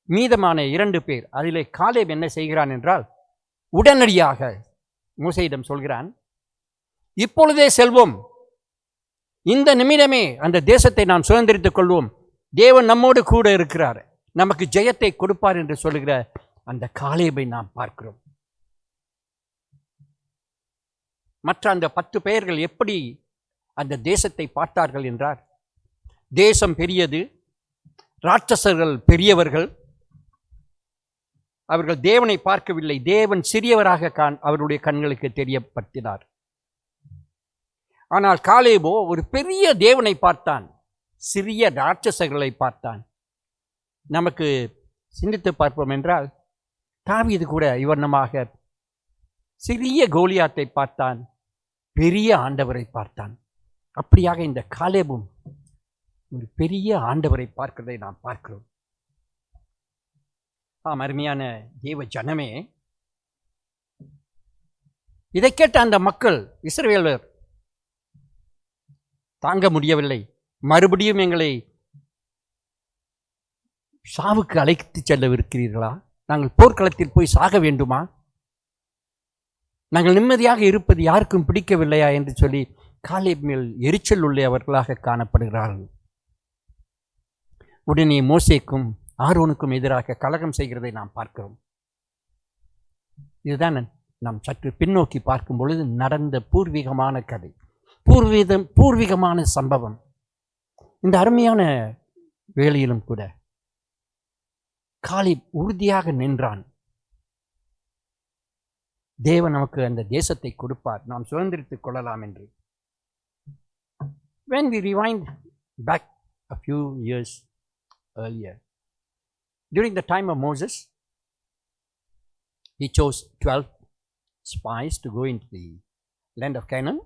மீதமான 2 பேர், அதிலே காலேப் என்ன செய்கிறான் என்றால், உடனடியாக மோசேயிடம் சொல்கிறான், இப்பொழுதே செல்வோம், இந்த நிமிடமே அந்த தேசத்தை நாம் சுதந்திரித்துக் கொள்வோம், தேவன் நம்மோடு கூட இருக்கிறார், நமக்கு ஜெயத்தை கொடுப்பார் என்று சொல்லுகிற அந்த காலேபை நாம் பார்க்கிறோம். மற்ற அந்த 10 பெயர்கள் எப்படி அந்த தேசத்தை பார்த்தார்கள் என்றார், தேசம் பெரியது, ராட்சசர்கள் பெரியவர்கள், அவர்கள் தேவனை பார்க்கவில்லை, தேவன் சிறியவராக அவருடைய கண்களுக்கு தெரியப்படுத்தினார். ஆனால் காலேபோ ஒரு பெரிய தேவனை பார்த்தான், சிறிய ராட்சசர்களை பார்த்தான். நமக்கு சிந்தித்து பார்ப்போம் என்றால், தாவீது கூட இவண்ணமாக சிறிய கோலியாத்தை பார்த்தான், பெரிய ஆண்டவரை பார்த்தான். அப்படியாக இந்த காலேபும் ஒரு பெரிய ஆண்டவரை பார்க்கிறதை நாம் பார்க்கிறோம். அருமையான தேவ ஜனமே, இதை கேட்ட அந்த மக்கள், இஸ்ரவேலர் தாங்க முடியவில்லை. மறுபடியும் எங்களை சாவுக்கு அழைத்து செல்லவிருக்கிறீர்களா? நாங்கள் போர்க்களத்தில் போய் சாக வேண்டுமா? நாங்கள் நிம்மதியாக இருப்பது யாருக்கும் பிடிக்கவில்லையா என்று சொல்லி காலேப் மேல் எரிச்சல் உள்ளவர்களாக காணப்படுகிறார்கள். உடனே மோசேக்கும் ஆரோனுக்கும் எதிராக கலகம் செய்கிறதை நாம் பார்க்கிறோம். இதுதான் நாம் சற்று பின்னோக்கி பார்க்கும் பொழுது நடந்த பூர்வீகமான கதை, பூர்வீகமான சம்பவம். இந்த அருமையான வேளையிலும் கூட காலேப் உறுதியாக நின்றான். தேவன் நமக்கு அந்த தேசத்தை கொடுப்பார், நாம் சுதந்திரித்துக் கொள்ளலாம் என்று. When we rewind back a few years earlier, during the time of Moses, he chose 12 spies to go into the land of Canaan,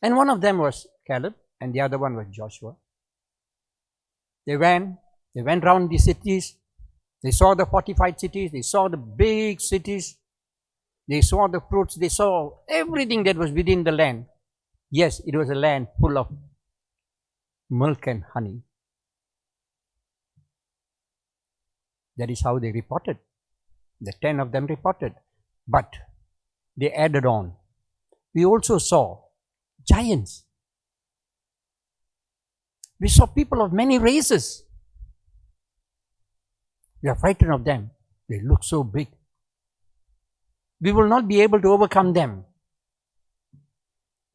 and one of them was Caleb and the other one was Joshua. They went round the cities, they saw the fortified cities, they saw the big cities, they saw the fruits, they saw everything that was within the land. Yes, it was a land full of milk and honey. That is how they reported. The 10 of them reported. But they added on. We also saw giants. We saw people of many races. We are frightened of them. They look so big. We will not be able to overcome them.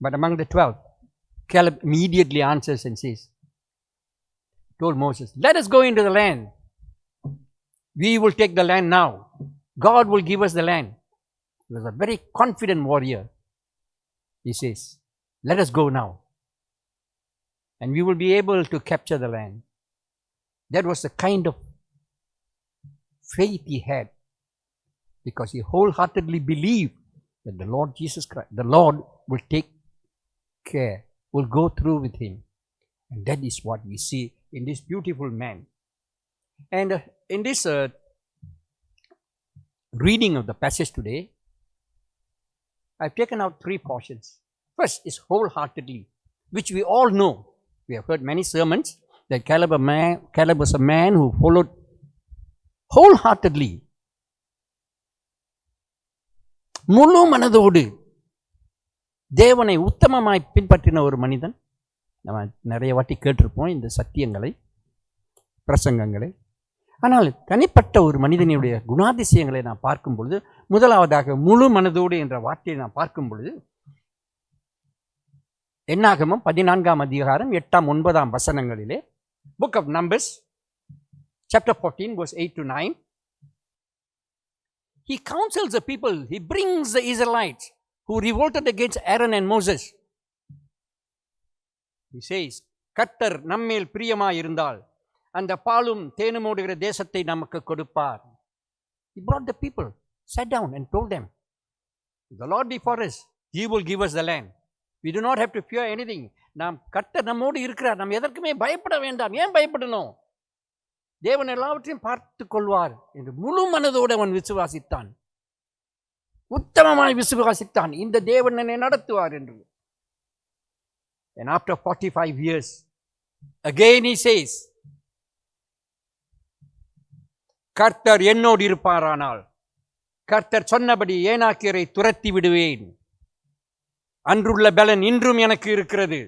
But among the 12, Caleb immediately answers and says, told Moses, let us go into the land. We will take the land now. God will give us the land. He was a very confident warrior. He says, let us go now. And we will be able to capture the land. That was the kind of faith he had, because he wholeheartedly believed that the Lord Jesus Christ, the Lord will take care, will go through with him. And that is what we see in this beautiful man. And in this reading of the passage today, I've taken out 3 portions. First is wholeheartedly, which we all know. We have heard many sermons that Caleb was a man who followed wholeheartedly, முழு மனதோடு தேவனை உத்தமமாய் பின்பற்றின ஒரு மனிதன். நம்ம நிறைய வாட்டி கேட்டிருப்போம் இந்த சத்தியங்களை, பிரசங்கங்களை. ஆனால் தனிப்பட்ட ஒரு மனிதனுடைய குணாதிசயங்களை நான் பார்க்கும் பொழுது, முதலாவதாக முழு மனதோடு என்ற வார்த்தையை நான் பார்க்கும் பொழுது, என்னாகமம் 14ஆம் அதிகாரம் 8ஆம் 9ஆம் வசனங்களிலே, Book of Numbers chapter 14 verse 8 to 9, he counsels the people, he brings the Israelites who revolted against Aaron and Moses. He says, கர்த்தர் நம்மேல் பிரியமாய் இருந்தால் அந்த பாலும் தேனும் ஓடுகிற தேசத்தை நமக்கு கொடுப்பார். He brought the people, sat down and told them, the Lord be for us, he will give us the land. We do not have to fear anything. நாம் கர்த்தர் நம்மோடு இருக்கிறார், நாம் எதற்குமே பயப்பட வேண்டாம். ஏன் பயப்படணும்? தேவன் எல்லாவற்றையும் பார்த்து கொள்வார் என்று முழு மனதோடு அவன் விசுவாசித்தான், உத்தமமாய் விசுவாசித்தான். இந்த தேவன் என்னை நடத்துவார் என்று. And after 45 years, again he says, கர்த்தர் என்னோடு இருப்பாரானால் கர்த்தர் சொன்னபடி ஏனாக்கியரை துரத்தி விடுவேன். அன்றுள்ள பலன் இன்றும் எனக்கு இருக்கிறது.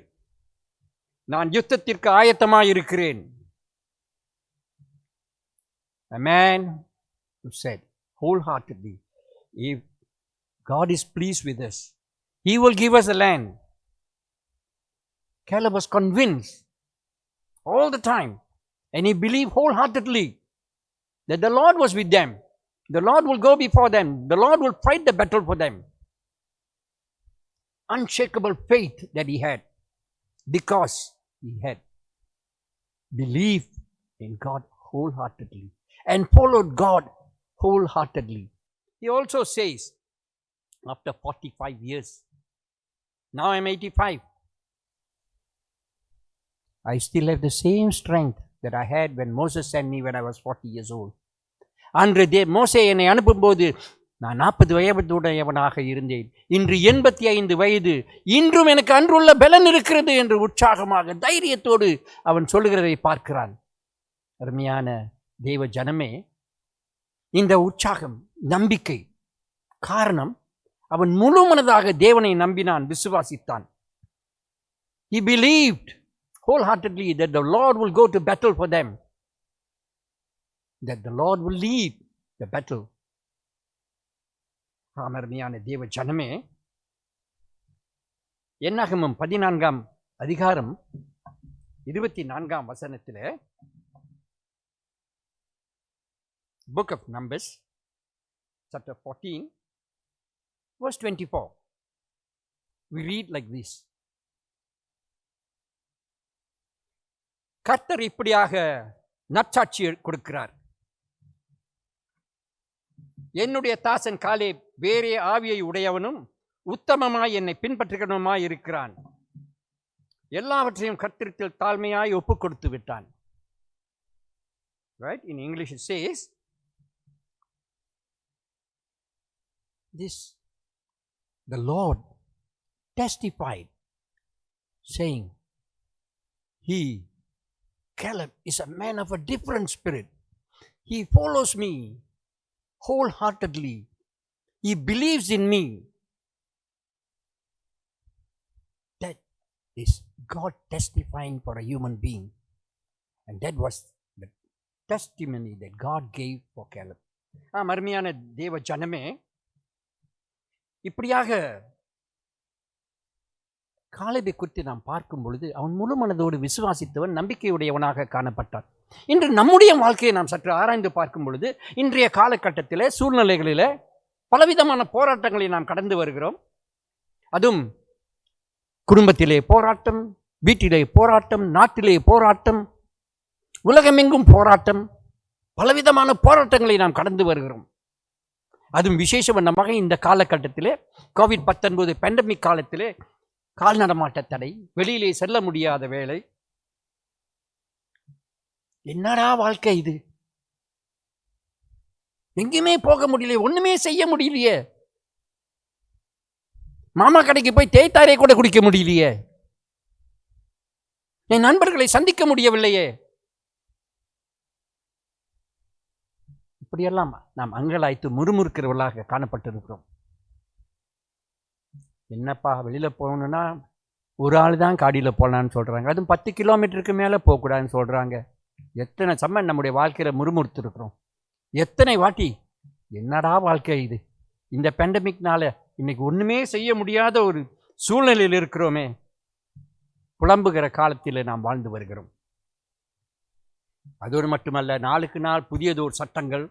நான் யுத்தத்திற்கு ஆயத்தமாய் இருக்கிறேன். A man who said wholeheartedly, if God is pleased with us, he will give us the land. Caleb was convinced all the time, and he believed wholeheartedly that the Lord was with them. The Lord will go before them. The Lord will fight the battle for them. Unshakable faith that he had, because he had believed in God wholeheartedly and followed God wholeheartedly. He also says, after 45 years, now I'm 85, I still have the same strength that I had when Moses sent me when I was 40 years old. அன்று மோசே என்னை அனுப்பும்போது நான் 40 வயதுடையவனாக இருந்தேன். இன்று 85 வயது. இன்றும் எனக்கு அன்றுள்ள பலன் இருக்கிறது என்று உற்சாகமாக தைரியத்தோடு அவன் சொல்லுகிறதை பார்க்கிறான். அருமையான தேவ ஜனமே, இந்த உற்சாகம், நம்பிக்கை காரணம் அவன் முழு மனதாக தேவனை நம்பினான், விசுவாசித்தான். He believed wholeheartedly that the Lord will go to battle for them, that the Lord will lead the battle. அருமையான தேவ ஜனமே, என்னாகமம் 14ஆம் அதிகாரம் 24ஆம் வசனத்திலே, Book of Numbers chapter 14 verse 24, we read like this. கர்த்தர் இப்படியாக நற்சாட்சி கொடுக்கிறார். என்னுடைய தாசன் காலே வேறே ஆவியை உடையவனும் உத்தமமாய் என்னை பின்பற்றுகிறவனுமாய் இருக்கிறான். எல்லாவற்றையும் கர்த்தரிடத்தில் தாழ்மையாய் ஒப்பு கொடுத்து விட்டான். Right? In English it says, this, the Lord testified, saying, Caleb is a man of a different spirit. He follows me wholeheartedly. He believes in me. That is God testifying for a human being. And that was the testimony that God gave for Caleb. அருமையான தேவ ஜனமே, இப்படியாக காலேபை குறித்து நாம் பார்க்கும் பொழுது அவன் முழு மனதோடு விசுவாசித்தவன், நம்பிக்கையுடையவனாக காணப்பட்டான். இன்று நம்முடைய வாழ்க்கையை நாம் சற்று ஆராய்ந்து பார்க்கும் பொழுது இன்றைய காலகட்டத்தில் சூழ்நிலைகளில் பலவிதமான போராட்டங்களை நாம் கடந்து வருகிறோம். அதுவும் குடும்பத்திலே போராட்டம், வீட்டிலே போராட்டம், நாட்டிலே போராட்டம், உலகமெங்கும் போராட்டம், பலவிதமான போராட்டங்களை நாம் கடந்து வருகிறோம். அதுவும் விசேஷமாக இந்த காலகட்டத்திலே கோவிட்-19 பேண்டமிக் காலத்திலே கால் நடமாட்ட தடை, வெளியிலே செல்ல முடியாத வேலை. என்னடா வாழ்க்கை இது? எங்கேயுமே போக முடியலையே, ஒண்ணுமே செய்ய முடியலையே, மாமா கடைக்கு போய் தேய்த்தாரே கூட குடிக்க முடியலையே, என் நண்பர்களை சந்திக்க முடியவில்லையே. இப்படியெல்லாம் நாம் அங்கலாய்த்து முறுமுறுக்கிறவர்களாக காணப்பட்டிருக்கிறோம். என்னப்பா வெளியில போகணும்னா ஒரு ஆள் தான் காடியில் போகலான்னு சொல்றாங்க, அதுவும் 10 கிலோமீட்டருக்கு மேலே போகக்கூடாதுன்னு சொல்றாங்க. எத்தனை சமயம் நம்முடைய வாழ்க்கையில முறுமுறுத்து இருக்கிறோம். எத்தனை வாட்டி என்னடா வாழ்க்கை இது, இந்த பேண்டமிக்னால இன்னைக்கு ஒண்ணுமே செய்ய முடியாத ஒரு சூழ்நிலையில் இருக்கிறோமே, புலம்புகிற காலத்தில் நாம் வாழ்ந்து வருகிறோம். அதோடு மட்டுமல்ல, நாளுக்கு நாள் புதியதோர் சட்டங்கள்,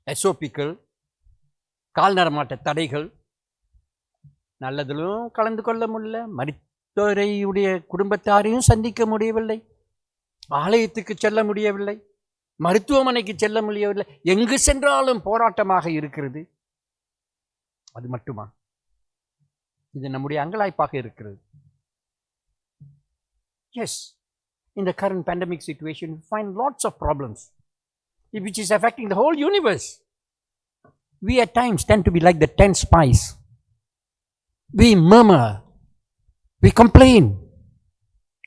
எஸ்ஓபிக்கள், கால் நடமாட்ட தடைகள், நல்லதிலும் கலந்து கொள்ள முடியல, மருத்துவரையுடைய குடும்பத்தாரையும் சந்திக்க முடியவில்லை, ஆலயத்துக்கு செல்ல முடியவில்லை, மருத்துவமனைக்கு செல்ல முடியவில்லை, எங்கு சென்றாலும் போராட்டமாக இருக்கிறது. அது மட்டுமா, இது நம்முடைய அங்கலாய்ப்பாக இருக்கிறது. Yes, in the current pandemic situation, we find lots of problems which is affecting the whole universe. We at times tend to be like the 10 spies. We murmur, we complain.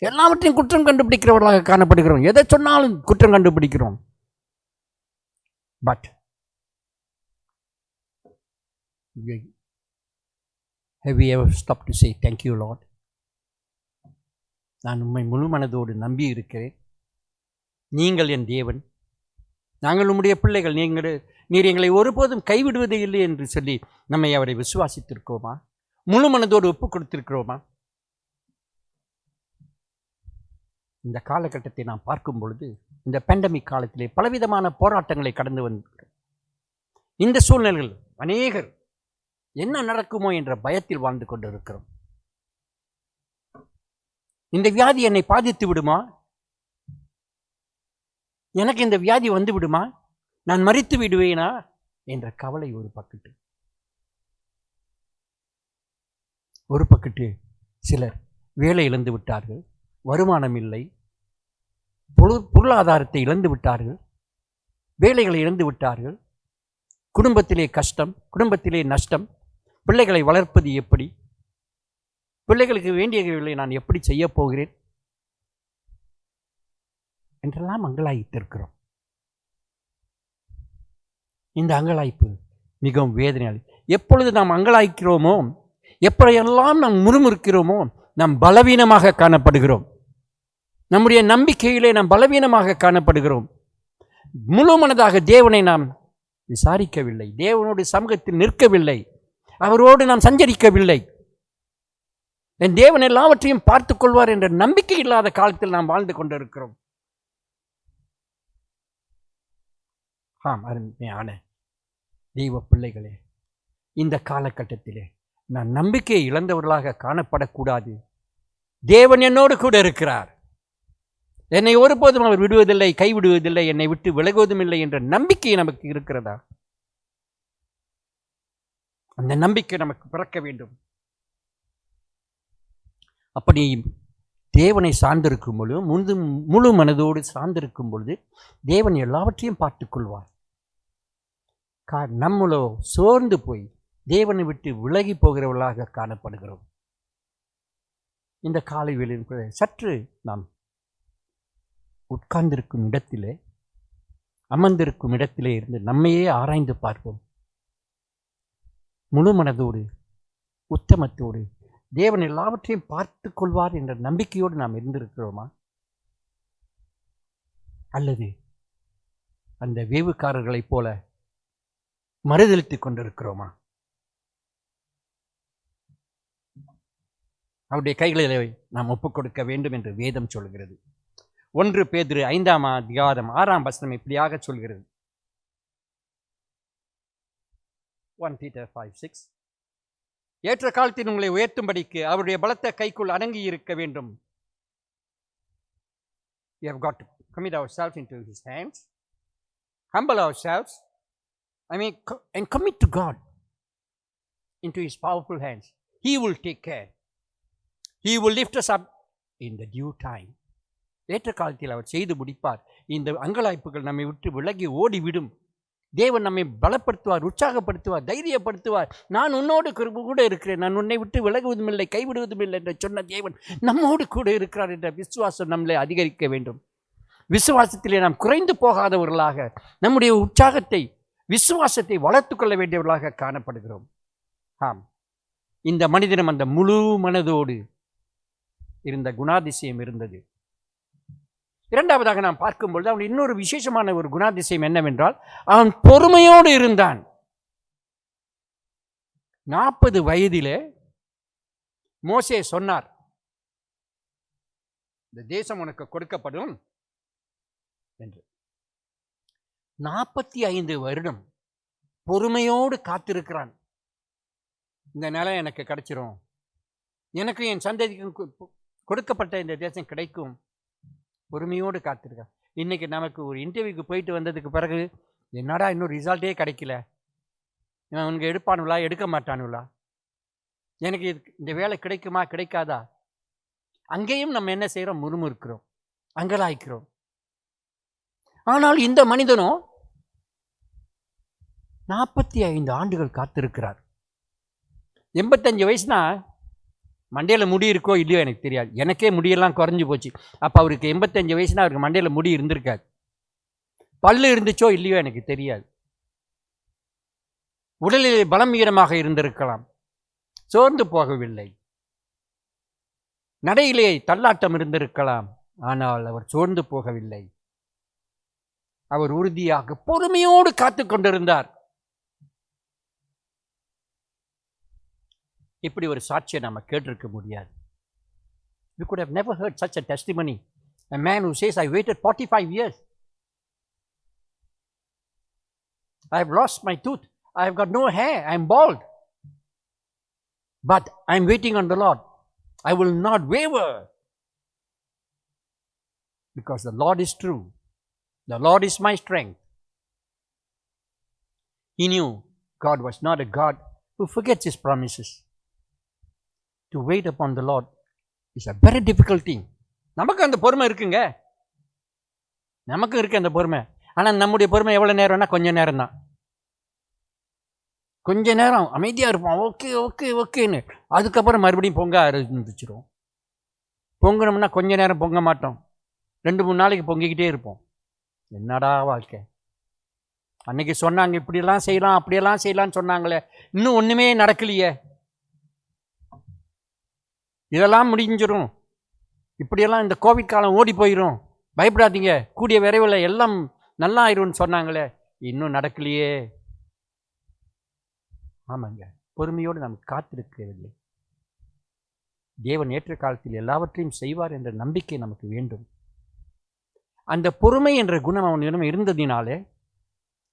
எல்லாவற்றையும் குற்றம் கண்டுபிடிக்கிறவர்களாக காணப்படுகிறோம். எதை சொன்னாலும் குற்றம் கண்டுபிடிக்கிறோம். But have we ever stopped to say thank you Lord? நான் உம்மை முழு மனதோடு நம்பி இருக்கிறேன், நீங்கள் என் தேவன், நாங்கள் உம்முடைய பிள்ளைகள், நீர் எங்களை ஒருபோதும் கைவிடுவதே இல்லை என்று சொல்லி நம்மை அவரை விசுவாசித்திருக்கோமா? முழு மனதோடு ஒப்பு கொடுத்திருக்கிறோமா? இந்த காலகட்டத்தை நாம் பார்க்கும் பொழுது, இந்த பேண்டமிக் காலத்திலே பலவிதமான போராட்டங்களை கடந்து வந்திருக்கிறோம். இந்த சூழ்நிலைகள் அநேகர் என்ன நடக்குமோ என்ற பயத்தில் வாழ்ந்து கொண்டிருக்கிறோம். இந்த வியாதி என்னை பாதித்து விடுமா? எனக்கு இந்த வியாதி வந்து விடுமா? நான் மரித்து விடுவேனா என்ற கவலை ஒரு பக்கத்து. ஒரு பக்கத்து சிலர் வேலை இழந்து விட்டார்கள், வருமானம் இல்லை, பொருளாதாரத்தை இழந்து விட்டார்கள், வேலைகளை இழந்து விட்டார்கள், குடும்பத்திலே கஷ்டம், குடும்பத்திலே நஷ்டம், பிள்ளைகளை வளர்ப்பது எப்படி, பிள்ளைகளுக்கு வேண்டியவைகளை நான் எப்படி செய்ய போகிறேன் என்றெல்லாம் அங்கலாய்த்திருக்கிறோம். இந்த அங்கலாய்ப்பு மிகவும் வேதனையாளி. எப்பொழுது நாம் அங்கலாய்க்கிறோமோ, எப்படியெல்லாம் நாம் முறுமுறுக்கிறோமோ, நாம் பலவீனமாக காணப்படுகிறோம். நம்முடைய நம்பிக்கையிலே நாம் பலவீனமாக காணப்படுகிறோம். முழு மனதாக தேவனை நாம் விசாரிக்கவில்லை, தேவனோடு சமூகத்தில் நிற்கவில்லை, அவரோடு நாம் சஞ்சரிக்கவில்லை. என் தேவன் எல்லாவற்றையும் பார்த்துக் கொள்வார் என்ற நம்பிக்கை இல்லாத காலத்தில் நாம் வாழ்ந்து கொண்டிருக்கிறோம். அருமையான தெய்வ பிள்ளைகளே, இந்த காலகட்டத்திலே நான் நம்பிக்கையை இழந்தவர்களாக காணப்படக்கூடாது. தேவன் என்னோடு கூட இருக்கிறார், என்னை ஒருபோதும் அவர் விடுவதில்லை, கைவிடுவதில்லை, என்னை விட்டு விலகுவதும் இல்லை என்ற நம்பிக்கை நமக்கு இருக்கிறதா? அந்த நம்பிக்கை நமக்கு பிறக்க வேண்டும். அப்படி தேவனை சார்ந்திருக்கும் பொழுது, முழு மனதோடு சார்ந்திருக்கும் பொழுது தேவன் எல்லாவற்றையும் பார்த்துக் கொள்வார். நம்மளோ சோர்ந்து போய் தேவனை விட்டு விலகி போகிறவர்களாக காணப்படுகிறோம். இந்த காலை வேளையில் சற்று நாம் உட்கார்ந்திருக்கும் இடத்திலே, அமர்ந்திருக்கும் இடத்திலே இருந்து நம்மையே ஆராய்ந்து பார்ப்போம். முழு மனதோடு உத்தமத்தோடு தேவன் எல்லாவற்றையும் பார்த்து கொள்வார் என்ற நம்பிக்கையோடு நாம் இருந்திருக்கிறோமா? அல்லது அந்த வேவுக்காரர்களைப் போல மறுதலித்துக் கொண்டிருக்கிறோமா? அவருடைய கைகளிலே நாம் ஒப்புக் கொடுக்க வேண்டும் என்று வேதம் சொல்கிறது. 1 பேதுரு 5ஆம் அதிகாரம் 6ஆம் வசனம் இப்படியாக சொல்கிறது. 1 Peter 5:6. ஏற்ற காலத்தில் உங்களை உயர்த்தும்படிக்கு அவருடைய பலத்த கைக்குள் அடங்கி இருக்க வேண்டும். We have got to commit ourselves into his hands, humble ourselves, and commit to God into his powerful hands. He will take care. He will lift us up in the due time. ஏற்ற காலத்தில் அவர் செய்து முடிப்பார். இந்த அங்கலாய்ப்புகள் நம்மை விட்டு விலகி ஓடிவிடும். தேவன் நம்மை பலப்படுத்துவார், உற்சாகப்படுத்துவார், தைரியப்படுத்துவார். நான் உன்னோடு கூட இருக்கிறேன், நான் உன்னை விட்டு விலகுவதும் இல்லை, கைவிடுவதும் இல்லை என்று சொன்ன தேவன் நம்மோடு கூட இருக்கிறார் என்ற விசுவாசம் நம்மளை அதிகரிக்க வேண்டும். விசுவாசத்திலே நாம் குறைந்து போகாதவர்களாக நம்முடைய உற்சாகத்தை, விசுவாசத்தை வளர்த்து கொள்ள வேண்டியவர்களாக காணப்படுகிறோம். ஆம், இந்த மனிதனும் அந்த முழு மனதோடு இருந்த குணாதிசயம் இருந்தது. இரண்டாவதாக நாம் பார்க்கும்பொழுது அவன் இன்னொரு விசேஷமான ஒரு குணாதிசயம் என்னவென்றால், அவன் பொறுமையோடு இருந்தான். 40 வயதிலே மோசே சொன்னார், இந்த தேசம் உனக்கு கொடுக்கப்படும் என்று. 45 வருடம் பொறுமையோடு காத்திருக்கிறான். இந்த நிலம் எனக்கு கிடைச்சிரும், எனக்கு என் சந்ததிக்கும் கொடுக்கப்பட்ட இந்த தேசம் கிடைக்கும், பொறுமையோடு காத்திருக்கான். இன்னைக்கு நமக்கு ஒரு இன்டர்வியூக்கு போயிட்டு வந்ததுக்கு பிறகு என்னடா இன்னும் ரிசல்ட்டே கிடைக்கல, இவன் உனக்கு எடுப்பானுங்களா எடுக்க மாட்டானுங்களா, எனக்கு இந்த வேலை கிடைக்குமா கிடைக்காதா, அங்கேயும் நம்ம என்ன செய்கிறோம், முறுமுறுக்கிறோம், அங்கலாய்க்கிறோம். ஆனால் இந்த மனிதனோ 45 ஆண்டுகள் காத்திருக்கிறார். 85 வயசுனா மண்டையில் முடி இருக்கோ இல்லையோ எனக்கு தெரியாது, எனக்கே முடியெல்லாம் குறைஞ்சி போச்சு. அப்போ அவருக்கு 85 வயசுனா அவருக்கு மண்டையில் முடி இருந்திருக்காது, பல்லு இருந்துச்சோ இல்லையோ எனக்கு தெரியாது, உடலில் பலம் ஈரமாக இருந்திருக்கலாம், சோர்ந்து போகவில்லை, நடையிலே தள்ளாட்டம் இருந்திருக்கலாம். ஆனால் அவர் சோர்ந்து போகவில்லை. அவர் உறுதியாக பொறுமையோடு காத்து கொண்டிருந்தார். இப்படி ஒரு சாட்சியை நம்ம கேட்டிருக்க முடியாது. We could have never heard such a testimony. A man who says, I waited 45 years. I have lost my tooth. I have got no hair. I am bald. But I am waiting on the Lord. I will not waver. Because the Lord is true. The Lord is my strength. He knew God was not a God who forgets his promises. To wait upon the Lord is a very difficult thing. நமக்கு அந்த பொறுமை இருக்குங்க, நமக்கு இருக்கு அந்த பொறுமை. ஆனால் நம்முடைய பொறுமை எவ்வளோ நேரம்னா கொஞ்ச நேரம் தான். கொஞ்ச நேரம் அமைதியாக இருப்போம், ஓகே ஓகே ஓகேன்னு. அதுக்கப்புறம் மறுபடியும் பொங்க ஆரம்பிச்சிடும். பொங்கணும்னா கொஞ்ச நேரம் பொங்க மாட்டோம், 2-3 நாளைக்கு பொங்கிக்கிட்டே இருப்போம். என்னடா வாழ்க்கை, அன்னைக்கு சொன்னாங்க இப்படியெல்லாம் செய்யலாம் அப்படியெல்லாம் செய்யலாம்னு சொன்னாங்களே, இன்னும் ஒன்றுமே நடக்கலையே, இதெல்லாம் முடிஞ்சிடும், இப்படியெல்லாம் இந்த கோவிட் காலம் ஓடி போயிடும், பயப்படாதீங்க, கூடிய விரைவில் எல்லாம் நல்லா ஆயிடும்னு சொன்னாங்களே, இன்னும் நடக்கலையே. ஆமாங்க, பொறுமையோடு நாம் காத்திருக்கவில்லை. தேவன் ஏற்ற காலத்தில் எல்லாவற்றையும் செய்வார் என்ற நம்பிக்கை நமக்கு வேண்டும். அந்த பொறுமை என்ற குணம் அவனிடம் இருந்ததினாலே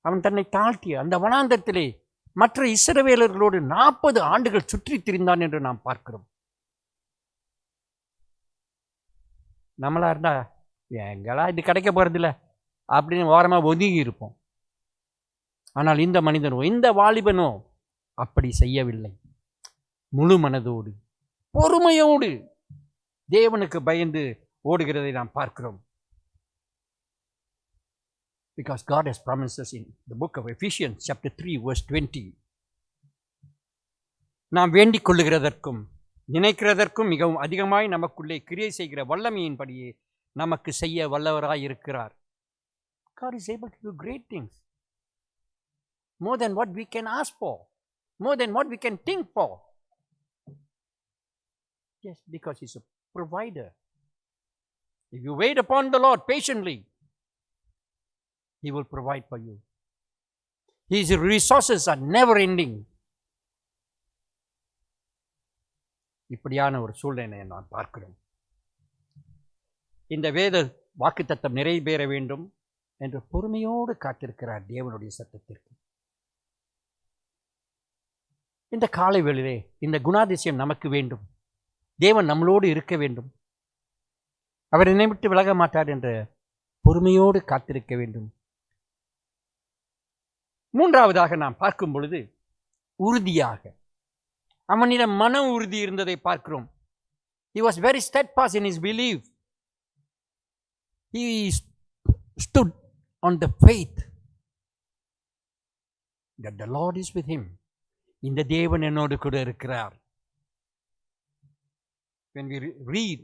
அவன் தன்னை தாழ்த்தி அந்த வனாந்தரத்திலே மற்ற இஸ்ரவேலர்களோடு 40 ஆண்டுகள் சுற்றி திரிந்தான் என்று நாம் பார்க்கிறோம். நம்மளா இருந்தா எங்களா இது கிடைக்க போறதில்லை அப்படின்னு ஓரமாக ஒதுங்கி இருப்போம். ஆனால் இந்த மனிதனோ, இந்த வாலிபனோ அப்படி செய்யவில்லை. முழு மனதோடு பொறுமையோடு தேவனுக்கு பயந்து ஓடுகிறதை நாம் பார்க்கிறோம். Because God has promised us in the book of Ephesians chapter 3 verse 20. நாம் வேண்டிக் கொள்ளுகிறதற்கும் நினைக்கிறதற்கும் மிகவும் அதிகமாய் நமக்குள்ளே கிரியை செய்கிற வல்லமையின்படியே நமக்கு செய்ய வல்லவராய் இருக்கிறார். God is able to do great things, more than what we can ask for, more than what we can think for. Yes, because He's a provider. If you wait upon the Lord patiently, He will provide for you. His resources are never ending. இப்படியான ஒரு சூழ்நிலையை நான் பார்க்கிறோம். இந்த வேத வாக்குத்தத்தம் நிறைவேற வேண்டும் என்று பொறுமையோடு காத்திருக்கிறார் தேவனுடைய சத்தத்திற்கு. இந்த காலை வேளையிலே இந்த குணாதிசயம் நமக்கு வேண்டும். தேவன் நம்மளோடு இருக்க வேண்டும். அவர் என்னை விட்டு விலக மாட்டார் என்ற பொறுமையோடு காத்திருக்க வேண்டும். மூன்றாவதாக நாம் பார்க்கும் பொழுது உறுதியாக அவனிடம் மன உறுதி இருந்ததை பார்க்கிறோம். He was very steadfast in his belief. He stood on the faith that the Lord is with him. இந்த தேவன் என்னோடு கூட இருக்கிறார். When we read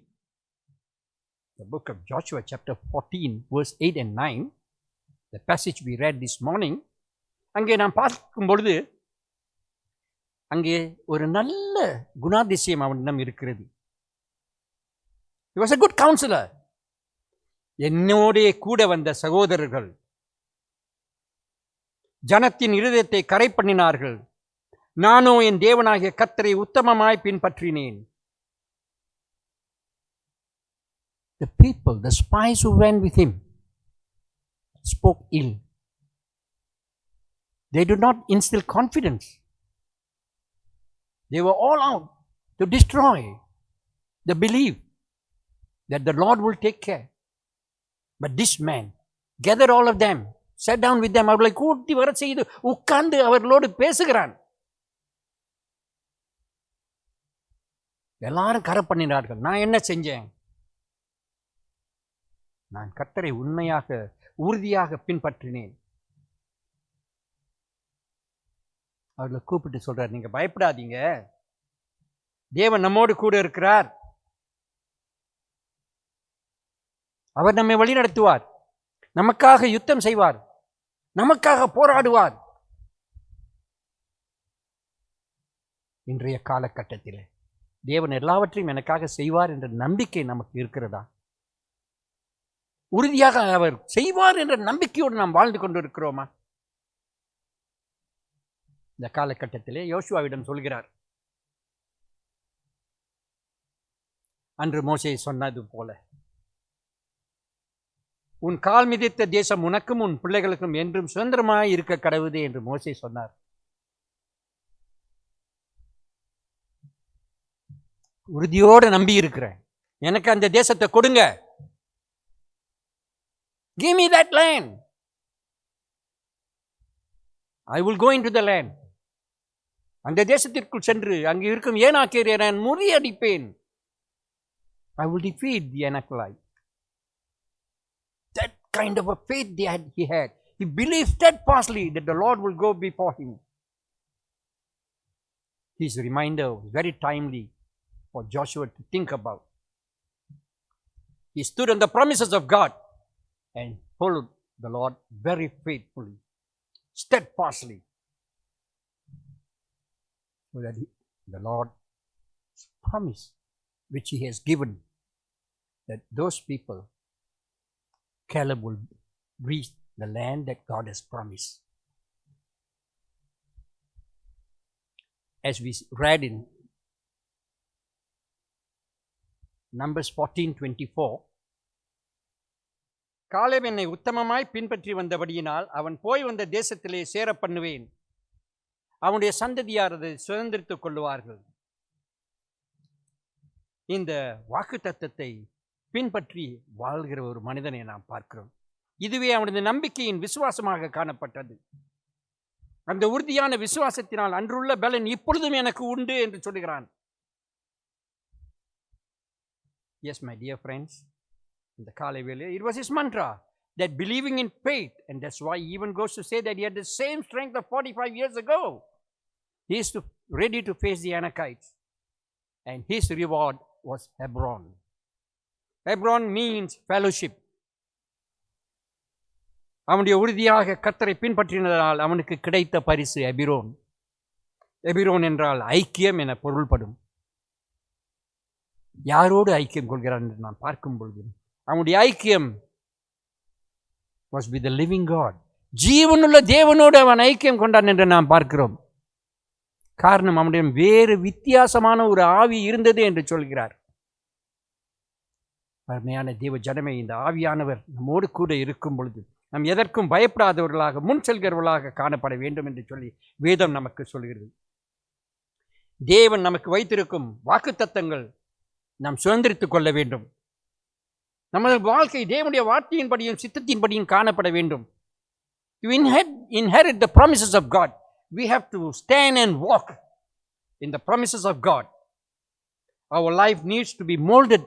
the book of Joshua chapter 14 verse 8 and 9, the passage we read this morning, அங்கே நாம் பார்க்கும் பொழுது அங்கே ஒரு நல்ல குணாதிசயம் அவனிடம் இருக்கிறது. He was a good counselor. என்னோடே கூட வந்த சகோதரர்கள் ஜனத்தின் இருதயத்தை கரை பண்ணினார்கள். நானோ என் தேவனாகிய கர்த்தரை உத்தமமாய் பின்பற்றினேன். The people, the spies who went with him, spoke ill. They did not instill confidence. They were all out to destroy the belief that the Lord will take care. But this man gathered all of them, sat down with them. அவர்களை கூட்டி வர செய்து உட்கார்ந்து அவர்களோடு பேசுகிறான். எல்லாரும் கரை பண்ணினார்கள். நான் என்ன செஞ்சேன்? நான் கர்த்தரை உண்மையாக உறுதியாக பின்பற்றினேன். அவர்களை கூப்பிட்டு சொல்றார், நீங்க பயப்படாதீங்க, தேவன் நம்மோடு கூட இருக்கிறார். அவர் நம்மை வழி நடத்துவார், நமக்காக யுத்தம் செய்வார், நமக்காக போராடுவார். இன்றைய காலகட்டத்தில் தேவன் எல்லாவற்றையும் எனக்காக செய்வார் என்ற நம்பிக்கை நமக்கு இருக்கிறதா? உறுதியாக அவர் செய்வார் என்ற நம்பிக்கையோடு நாம் வாழ்ந்து கொண்டிருக்கிறோமா? இந்த காலகட்டத்திலே யோசுவாவிடம் சொல்கிறார், அன்று மோசே சொன்னது போல, உன் கால் மிதித்த தேசம் உனக்கும் உன் பிள்ளைகளுக்கும் என்றும் சுதந்திரமாய் இருக்க கடவுதே என்று மோசே சொன்னார். உறுதியோடு நம்பி இருக்கிறேன், எனக்கு அந்த தேசத்தை கொடுங்க. Give me that land. I will go into the land. அந்த தேசத்திற்குள் சென்று அங்கு இருக்கும் ஏனாக்கியரை நான் முறியடிப்பேன். I will defeat the Anakites. That kind of a faith he had. He believed steadfastly that the Lord will go before him. His reminder was very timely for Joshua to think about. He stood on the promises of God and followed the Lord very faithfully, steadfastly, so that the Lord's promise which he has given, that those people, Caleb, will reach the land that God has promised. As we read in Numbers 14:24, Caleb என்னை உத்தமமாய் பின்பற்றி வந்தபடியினால் அவன் போய் வந்த தேசத்திலே சேர பண்ணுவேன், அவனுடைய சந்ததியார் அதை சுதந்திரித்துக் கொள்ளுவார்கள். இந்த வாக்குத்தத்தத்தை பின்பற்றி வாழ்கிற ஒரு மனிதனை நாம் பார்க்கிறோம். இதுவே அவனுடைய நம்பிக்கையின் விசுவாசமாக காணப்பட்டது. அந்த உறுதியான விசுவாசத்தினால் அன்றுள்ள பலன் இப்பொழுதும் எனக்கு உண்டு என்று சொல்கிறான். Yes, my dear friends, in the காலை வேளை, it was his mantra that believing in faith, and that's why he even goes to say that he had the same strength of 45 years ago. He is ready to face the Anakites, and his reward was Hebron. Hebron means fellowship. அவனுடைய உறுதியாக கர்த்தரை பின்பற்றினதால் அவனுக்கு கிடைத்த பரிசு எபிரோன். எபிரோன் என்றால் ஐக்கியம் என பொருள்படும். யாரோடு ஐக்கியம் கொள்கிறான் என்று நான் பார்க்கும் பொழுது அவனுடைய ஐக்கியம் was with the living God. ஜீவனுள்ள தேவனோடு அவன் ஐக்கியம் கொண்டான் என்று நாம் பார்க்கிறோம். காரணம், அவனுடைய வேறு வித்தியாசமான ஒரு ஆவி இருந்தது என்று சொல்கிறார். அருமையான தேவ ஜனமே, இந்த ஆவியானவர் நம்மோடு கூட இருக்கும் பொழுது நாம் எதற்கும் பயப்படாதவர்களாக முன் செல்கிறவர்களாக காணப்பட வேண்டும் என்று சொல்லி வேதம் நமக்கு சொல்கிறது. தேவன் நமக்கு வைத்திருக்கும் வாக்குத்தத்தங்கள் நாம் சுதந்திரித்துக் கொள்ள வேண்டும். நமது வாழ்க்கை தேவனுடைய வார்த்தையின்படியும் சித்தத்தின்படியும் காணப்பட வேண்டும். To inherit the promises of God, we have to stand and walk in the promises of God. Our life needs to be molded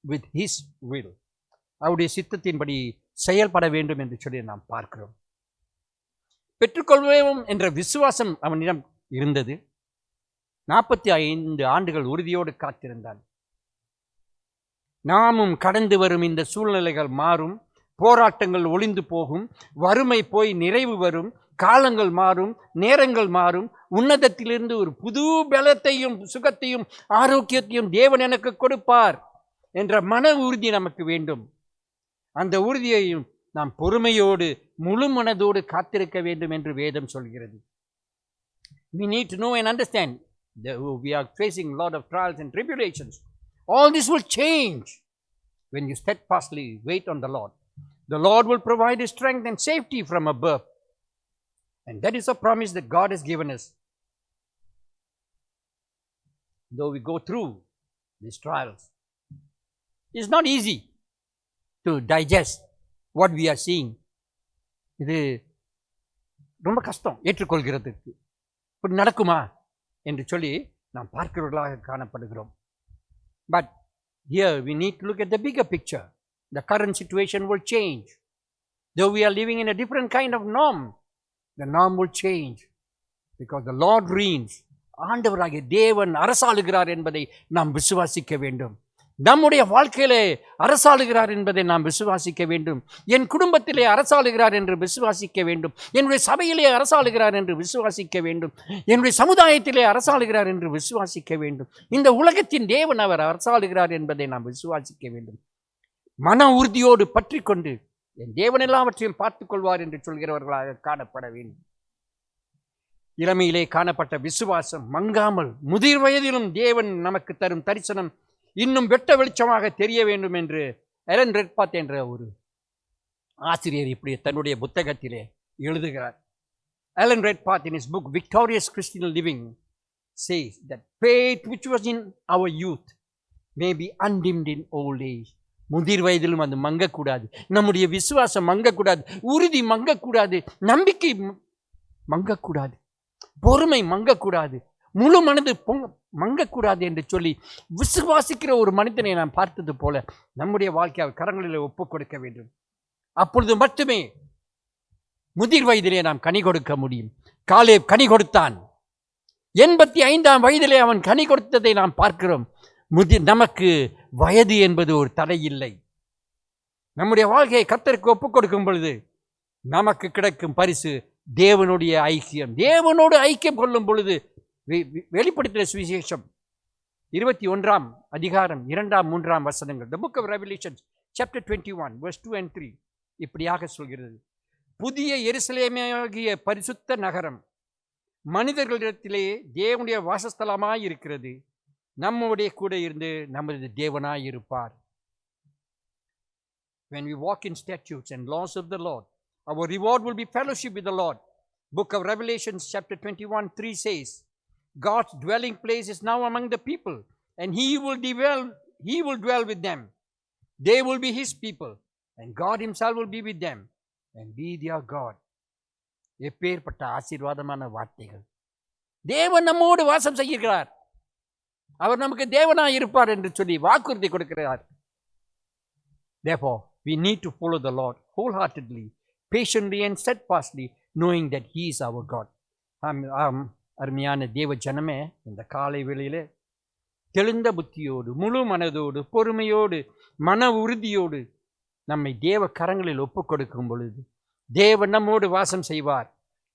with His will. அவருடைய சித்தத்தின்படி செயல்பட வேண்டும் என்று சொல்லி நாம் பார்க்கிறோம். பெற்றுக்கொள்வோம் என்ற விசுவாசம் அவனிடம் இருந்தது. 45 ஆண்டுகள் உறுதியோடு காத்திருந்தான். நாமும் கடந்து வரும் இந்த சூழ்நிலைகள் மாறும், போராட்டங்கள் ஒளிந்து போகும், வறுமை போய் நிறைவு வரும், காலங்கள் மாறும், நேரங்கள் மாறும். உன்னதத்திலிருந்து ஒரு புது பலத்தையும் சுகத்தையும் ஆரோக்கியத்தையும் தேவன் எனக்கு கொடுப்பார் என்ற மன உறுதி நமக்கு வேண்டும். அந்த உறுதியையும் நாம் பொறுமையோடு முழு மனதோடு காத்திருக்க வேண்டும் என்று வேதம் சொல்கிறது. We need to know and understand that we are facing a lot of trials and tribulations. All this will change when you steadfastly wait on the Lord. The Lord will provide His strength and safety from above. And that is a promise that God has given us. Though we go through these trials, it's not easy to digest what we are seeing. இது ரொம்ப கஷ்டம் ஏற்றுக்கொள்கிறதுக்கு. இப்படி நடக்குமா என்று சொல்லி நாம் பார்க்கிறவர்களாக காணப்படுகிறோம். But here we need to look at the bigger picture. The current situation will change. Though we are living in a different kind of norm, the norm will change because the Lord reigns. ஆண்டவராகிய தேவன் அரசாளுகிறார் என்பதை நாம் விசுவாசிக்க வேண்டும். நம்முடைய வாழ்க்கையிலே அரசாளுகிறார் என்பதை நாம் விசுவாசிக்க வேண்டும். என் குடும்பத்திலே அரசாளுகிறார் என்று விசுவாசிக்க வேண்டும். என்னுடைய சபையிலே அரசாளுகிறார் என்று விசுவாசிக்க வேண்டும். என்னுடைய சமுதாயத்திலே அரசாளுகிறார் என்று விசுவாசிக்க வேண்டும். இந்த உலகத்தின் தேவன் அவர் அரசாளுகிறார் என்பதை நாம் விசுவாசிக்க வேண்டும். மன உறுதியோடு பற்றி கொண்டு என் தேவன் எல்லாவற்றையும் பார்த்துக் கொள்வார் என்று சொல்கிறவர்களாக காணப்பட வேண்டும். இளமையிலே காணப்பட்ட விசுவாசம் மங்காமல் முதிர் வயதிலும் தேவன் நமக்கு தரும் தரிசனம் இன்னும் வெட்ட வெளிச்சமாக தெரிய வேண்டும் என்று எலன் ரெட்பாத் என்ற ஒரு ஆசிரியர் இப்படி தன்னுடைய புத்தகத்திலே எழுதுகிறார். Alan Redpath in his book Victorious Christian Living says that faith which was in our youth may be undimmed in old age. முதிர் வயதிலும் அது மங்கக்கூடாது. நம்முடைய விசுவாசம் மங்கக்கூடாது, உறுதி மங்கக்கூடாது, நம்பிக்கை மங்கக்கூடாது, பொறுமை மங்கக்கூடாது, முழு மனது மங்கக்கூடாது என்று சொல்லி விசுவாசிக்கிற ஒரு மனிதனை நாம் பார்த்தது போல நம்முடைய வாழ்க்கையை கரங்களில் ஒப்புக் கொடுக்க வேண்டும். அப்பொழுது மட்டுமே முதிர் வயதிலே நாம் கனி கொடுக்க முடியும். காலேப் கனி கொடுத்தான். 85ஆம் வயதிலே அவன் கனி கொடுத்ததை நாம் பார்க்கிறோம். நமக்கு வயது என்பது ஒரு தடை இல்லை. நம்முடைய வாழ்க்கையை கர்த்தருக்கு ஒப்புக் கொடுக்கும் பொழுது நமக்கு கிடைக்கும் பரிசு தேவனுடைய ஐக்கியம். தேவனோடு ஐக்கியம் கொள்ளும் பொழுது வெளிப்படுத்தின சுவிசேஷம் 21ஆம் அதிகாரம் 2ஆம் 3ஆம் வசனங்கள், The Book of Revelation chapter 21 verse 2 and 3 இப்படியாக சொல்கிறது. புதிய எருசலேமாகிய பரிசுத்த நகரம் மனிதர்களிடத்திலே தேவனுடைய வாசஸ்தலமாய் இருக்கிறது. நம்முடைய கூட இருந்து நமது தேவனாய் இருப்பார். When we walk in statutes and laws of the Lord, our reward will be fellowship with the Lord. Book of Revelation chapter 21:3 says, God's dwelling place is now among the people, and He will dwell with them. They will be His people, and God Himself will be with them and be their God. எப்பேற்பட்ட ஆசீர்வாதமான வார்த்தைகள்! தேவன் நம்மோடு வாசம் செய்கிறார், அவர் நமக்கு தேவனாய் இருப்பார் என்று சொல்லி வாக்குறுதி கொடுக்கிறார். Therefore, we need to follow the Lord wholeheartedly, patiently and steadfastly, knowing that He is our God. அருமையான தேவ ஜனமே, இந்த காலை வேளையிலே தெளிந்த புத்தியோடு, முழு மனதோடு, பொறுமையோடு, மன உறுதியோடு நம்மை தேவ கரங்களில் ஒப்புக் கொடுக்கும் பொழுது தேவன் நம்மோடு வாசம் செய்வார்,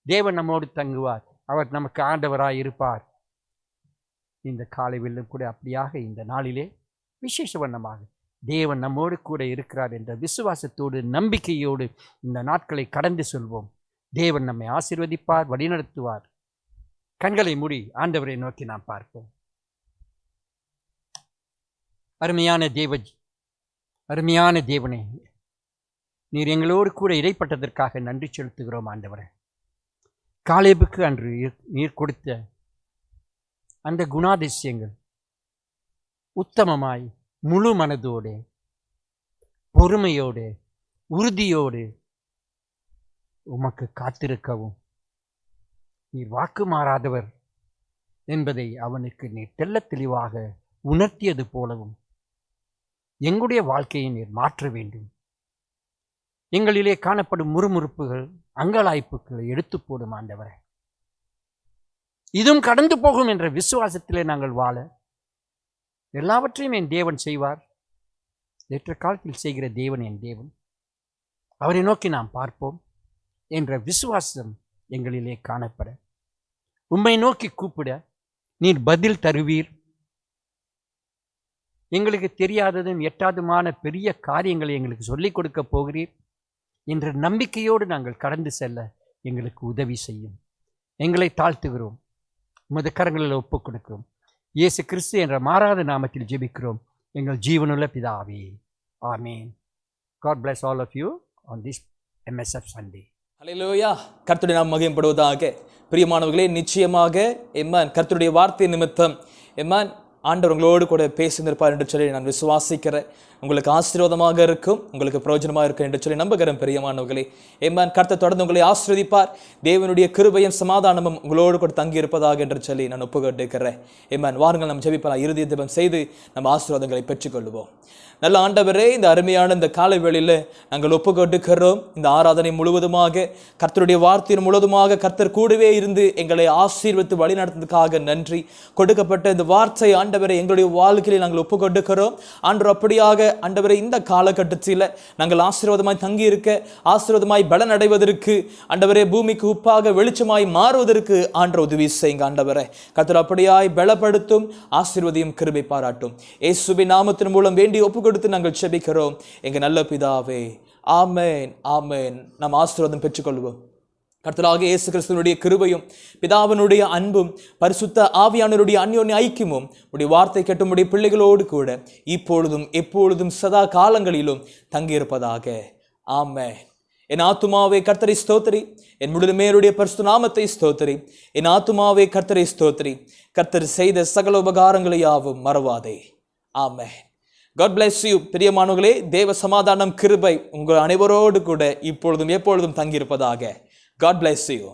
தேவன் நம்மோடு தங்குவார், அவர் நமக்கு ஆண்டவராய் இருப்பார். இந்த காலை வேளையிலும் கூட அப்படியாக இந்த நாளிலே விசேஷ வண்ணமாக தேவன் நம்மோடு கூட இருக்கிறார் என்ற விசுவாசத்தோடு நம்பிக்கையோடு இந்த நாட்களை கடந்து செல்வோம். தேவன் நம்மை ஆசீர்வதிப்பார், வழிநடத்துவார். கண்களை மூடி ஆண்டவரை நோக்கி நாம் பார்ப்போம். அருமையான தேவனே, நீர் எங்களோடு கூட இடைப்பட்டதற்காக நன்றி செலுத்துகிறோம் ஆண்டவரே. காலேபுக்கு அன்று நீர் கொடுத்த அந்த குணாதிசயங்கள் உத்தமமாய் முழு மனதோடு, பொறுமையோடு, உறுதியோடு உமக்கு காத்திருக்கவும் நீர் வாக்கு மாறாதவர் என்பதை அவனுக்கு நீர் தெள்ளத் தெளிவாக உணர்த்தியது போலவும் எங்களுடைய வாழ்க்கையை நீர் மாற்ற வேண்டும். எங்களிலே காணப்படும் முறுமுறுப்புகள், அங்கலாய்ப்புகளை எடுத்து போடும் ஆண்டவரே. இதுவும் கடந்து போகும் என்ற விசுவாசத்திலே நாங்கள் வாழ எல்லாவற்றையும் என் தேவன் செய்வார். ஏற்ற காலத்தில் செய்கிற தேவன் என் தேவன். அவரை நோக்கி நாம் பார்ப்போம் என்ற விசுவாசம் எங்களிலே காணப்பட, உம்மை நோக்கி கூப்பிட நீர் பதில் தருவீர். எங்களுக்கு தெரியாததும் எட்டாதுமான பெரிய காரியங்களை எங்களுக்கு சொல்லிக் கொடுக்க போகிறீர் என்ற நம்பிக்கையோடு நாங்கள் கடந்து செல்ல எங்களுக்கு உதவி செய்யும். எங்களை தாழ்த்துகிறோம், உமது கரங்களில் ஒப்புக் கொடுக்கிறோம். இயேசு கிறிஸ்து என்ற மாறாத நாமத்தில் ஜெபிக்கிறோம் எங்கள் ஜீவனுள்ள பிதாவே. ஆமென். God bless all of you on this MSF Sunday. ஹல்லேலூயா. கர்த்தருடைய நாமம் மகிமைப்படுவதாக. பிரியமானவர்களே, நிச்சயமாக கர்த்தருடைய வார்த்தை நிமித்தம் ஆண்டவர் உங்களோடு கூட பேசியிருப்பார் என்று சொல்லி நான் விசுவாசிக்கிறேன். உங்களுக்கு ஆசீர்வாதமாக இருக்கும், உங்களுக்கு பிரயோஜனமாக இருக்கும் என்று சொல்லி நம்புகிறேன். பிரியமானவர்களே, கர்த்தர் தொடர்ந்து உங்களை ஆசீர்வதிப்பார். தேவனுடைய கிருபையும் சமாதானமும் உங்களோடு கூட தங்கி இருப்பதாக என்று சொல்லி நான் ஒப்புக்கொண்டிருக்கிறேன். வாருங்கள் நம்ம ஜெபிப்பலாம். இறுதி ஜெபம் செய்து நம்ம ஆசீர்வாதங்களை பெற்றுக்கொள்வோம். நல்ல ஆண்டவரே, இந்த அருமையான இந்த காலை வேளையில் நாங்கள் ஒப்புக்கொண்டிருக்கிறோம். இந்த ஆராதனை முழுவதுமாக கர்த்தருடைய வார்த்தையின் முழுவதுமாக கர்த்தர் கூடவே இருந்து எங்களை ஆசீர்வதித்து வழி நடத்துவதற்காக நன்றி. கொடுக்கப்பட்ட இந்த வார்த்தை ஆண்டவரை எங்களுடைய வாழ்க்கையில் நாங்கள் ஒப்புக்கொண்டிருக்கிறோம். ஆண்டவர் அப்படியாக ஆண்டவரை இந்த காலகட்டத்தில் நாங்கள் ஆசீர்வாதமாய் தங்கி இருக்க, ஆசீர்வாதமாய் பலன் அடைவதற்கு, ஆண்டவரே பூமிக்கு உப்பாக வெளிச்சமாய் மாறுவதற்கு ஆண்டவர் உதவி செய்யுங்க. ஆண்டவரை கர்த்தர் அப்படியாய் பலப்படுத்தும், ஆசீர்வதியும், கிருபை பாராட்டும். இயேசுவின் நாமத்தின் மூலம் வேண்டி ஒப்புக்கொடுத்து நாங்கள் ஜெபிக்கிறோம் எங்க நல்ல பிதாவே. ஆமென், ஆமென். நாம் ஆசீர்வாதம் பெற்றுக்கொள்வோம். கர்த்தராகிய இயேசு கிறிஸ்துவினுடைய கிருபையும் பிதாவினுடைய அன்பும் பரிசுத்த ஆவியானவருடைய அந்யோன்ய ஐக்கியமும் உடைய வார்த்தை கேட்டும் உடைய பிள்ளைகளோடு கூட இப்பொழுதும் எப்பொழுதும் சதா காலங்களிலும் தங்கியிருப்பதாக. ஆமென். என் ஆத்துமாவே கர்த்தரை ஸ்தோத்திரி, என் முழுமையுடைய பரிசுத்த நாமத்தை ஸ்தோத்திரி. என் ஆத்துமாவே கர்த்தரை ஸ்தோத்திரி, கர்த்தர் செய்த சகல உபகாரங்களை யாவும் மறவாதே. ஆமென். God bless you. பிரியமானவர்களே, தேவ சமாதானம், கிருபை உங்கள் அனைவரோடு கூட இப்பொழுதும் எப்பொழுதும் தங்கியிருப்பதாக. God bless you.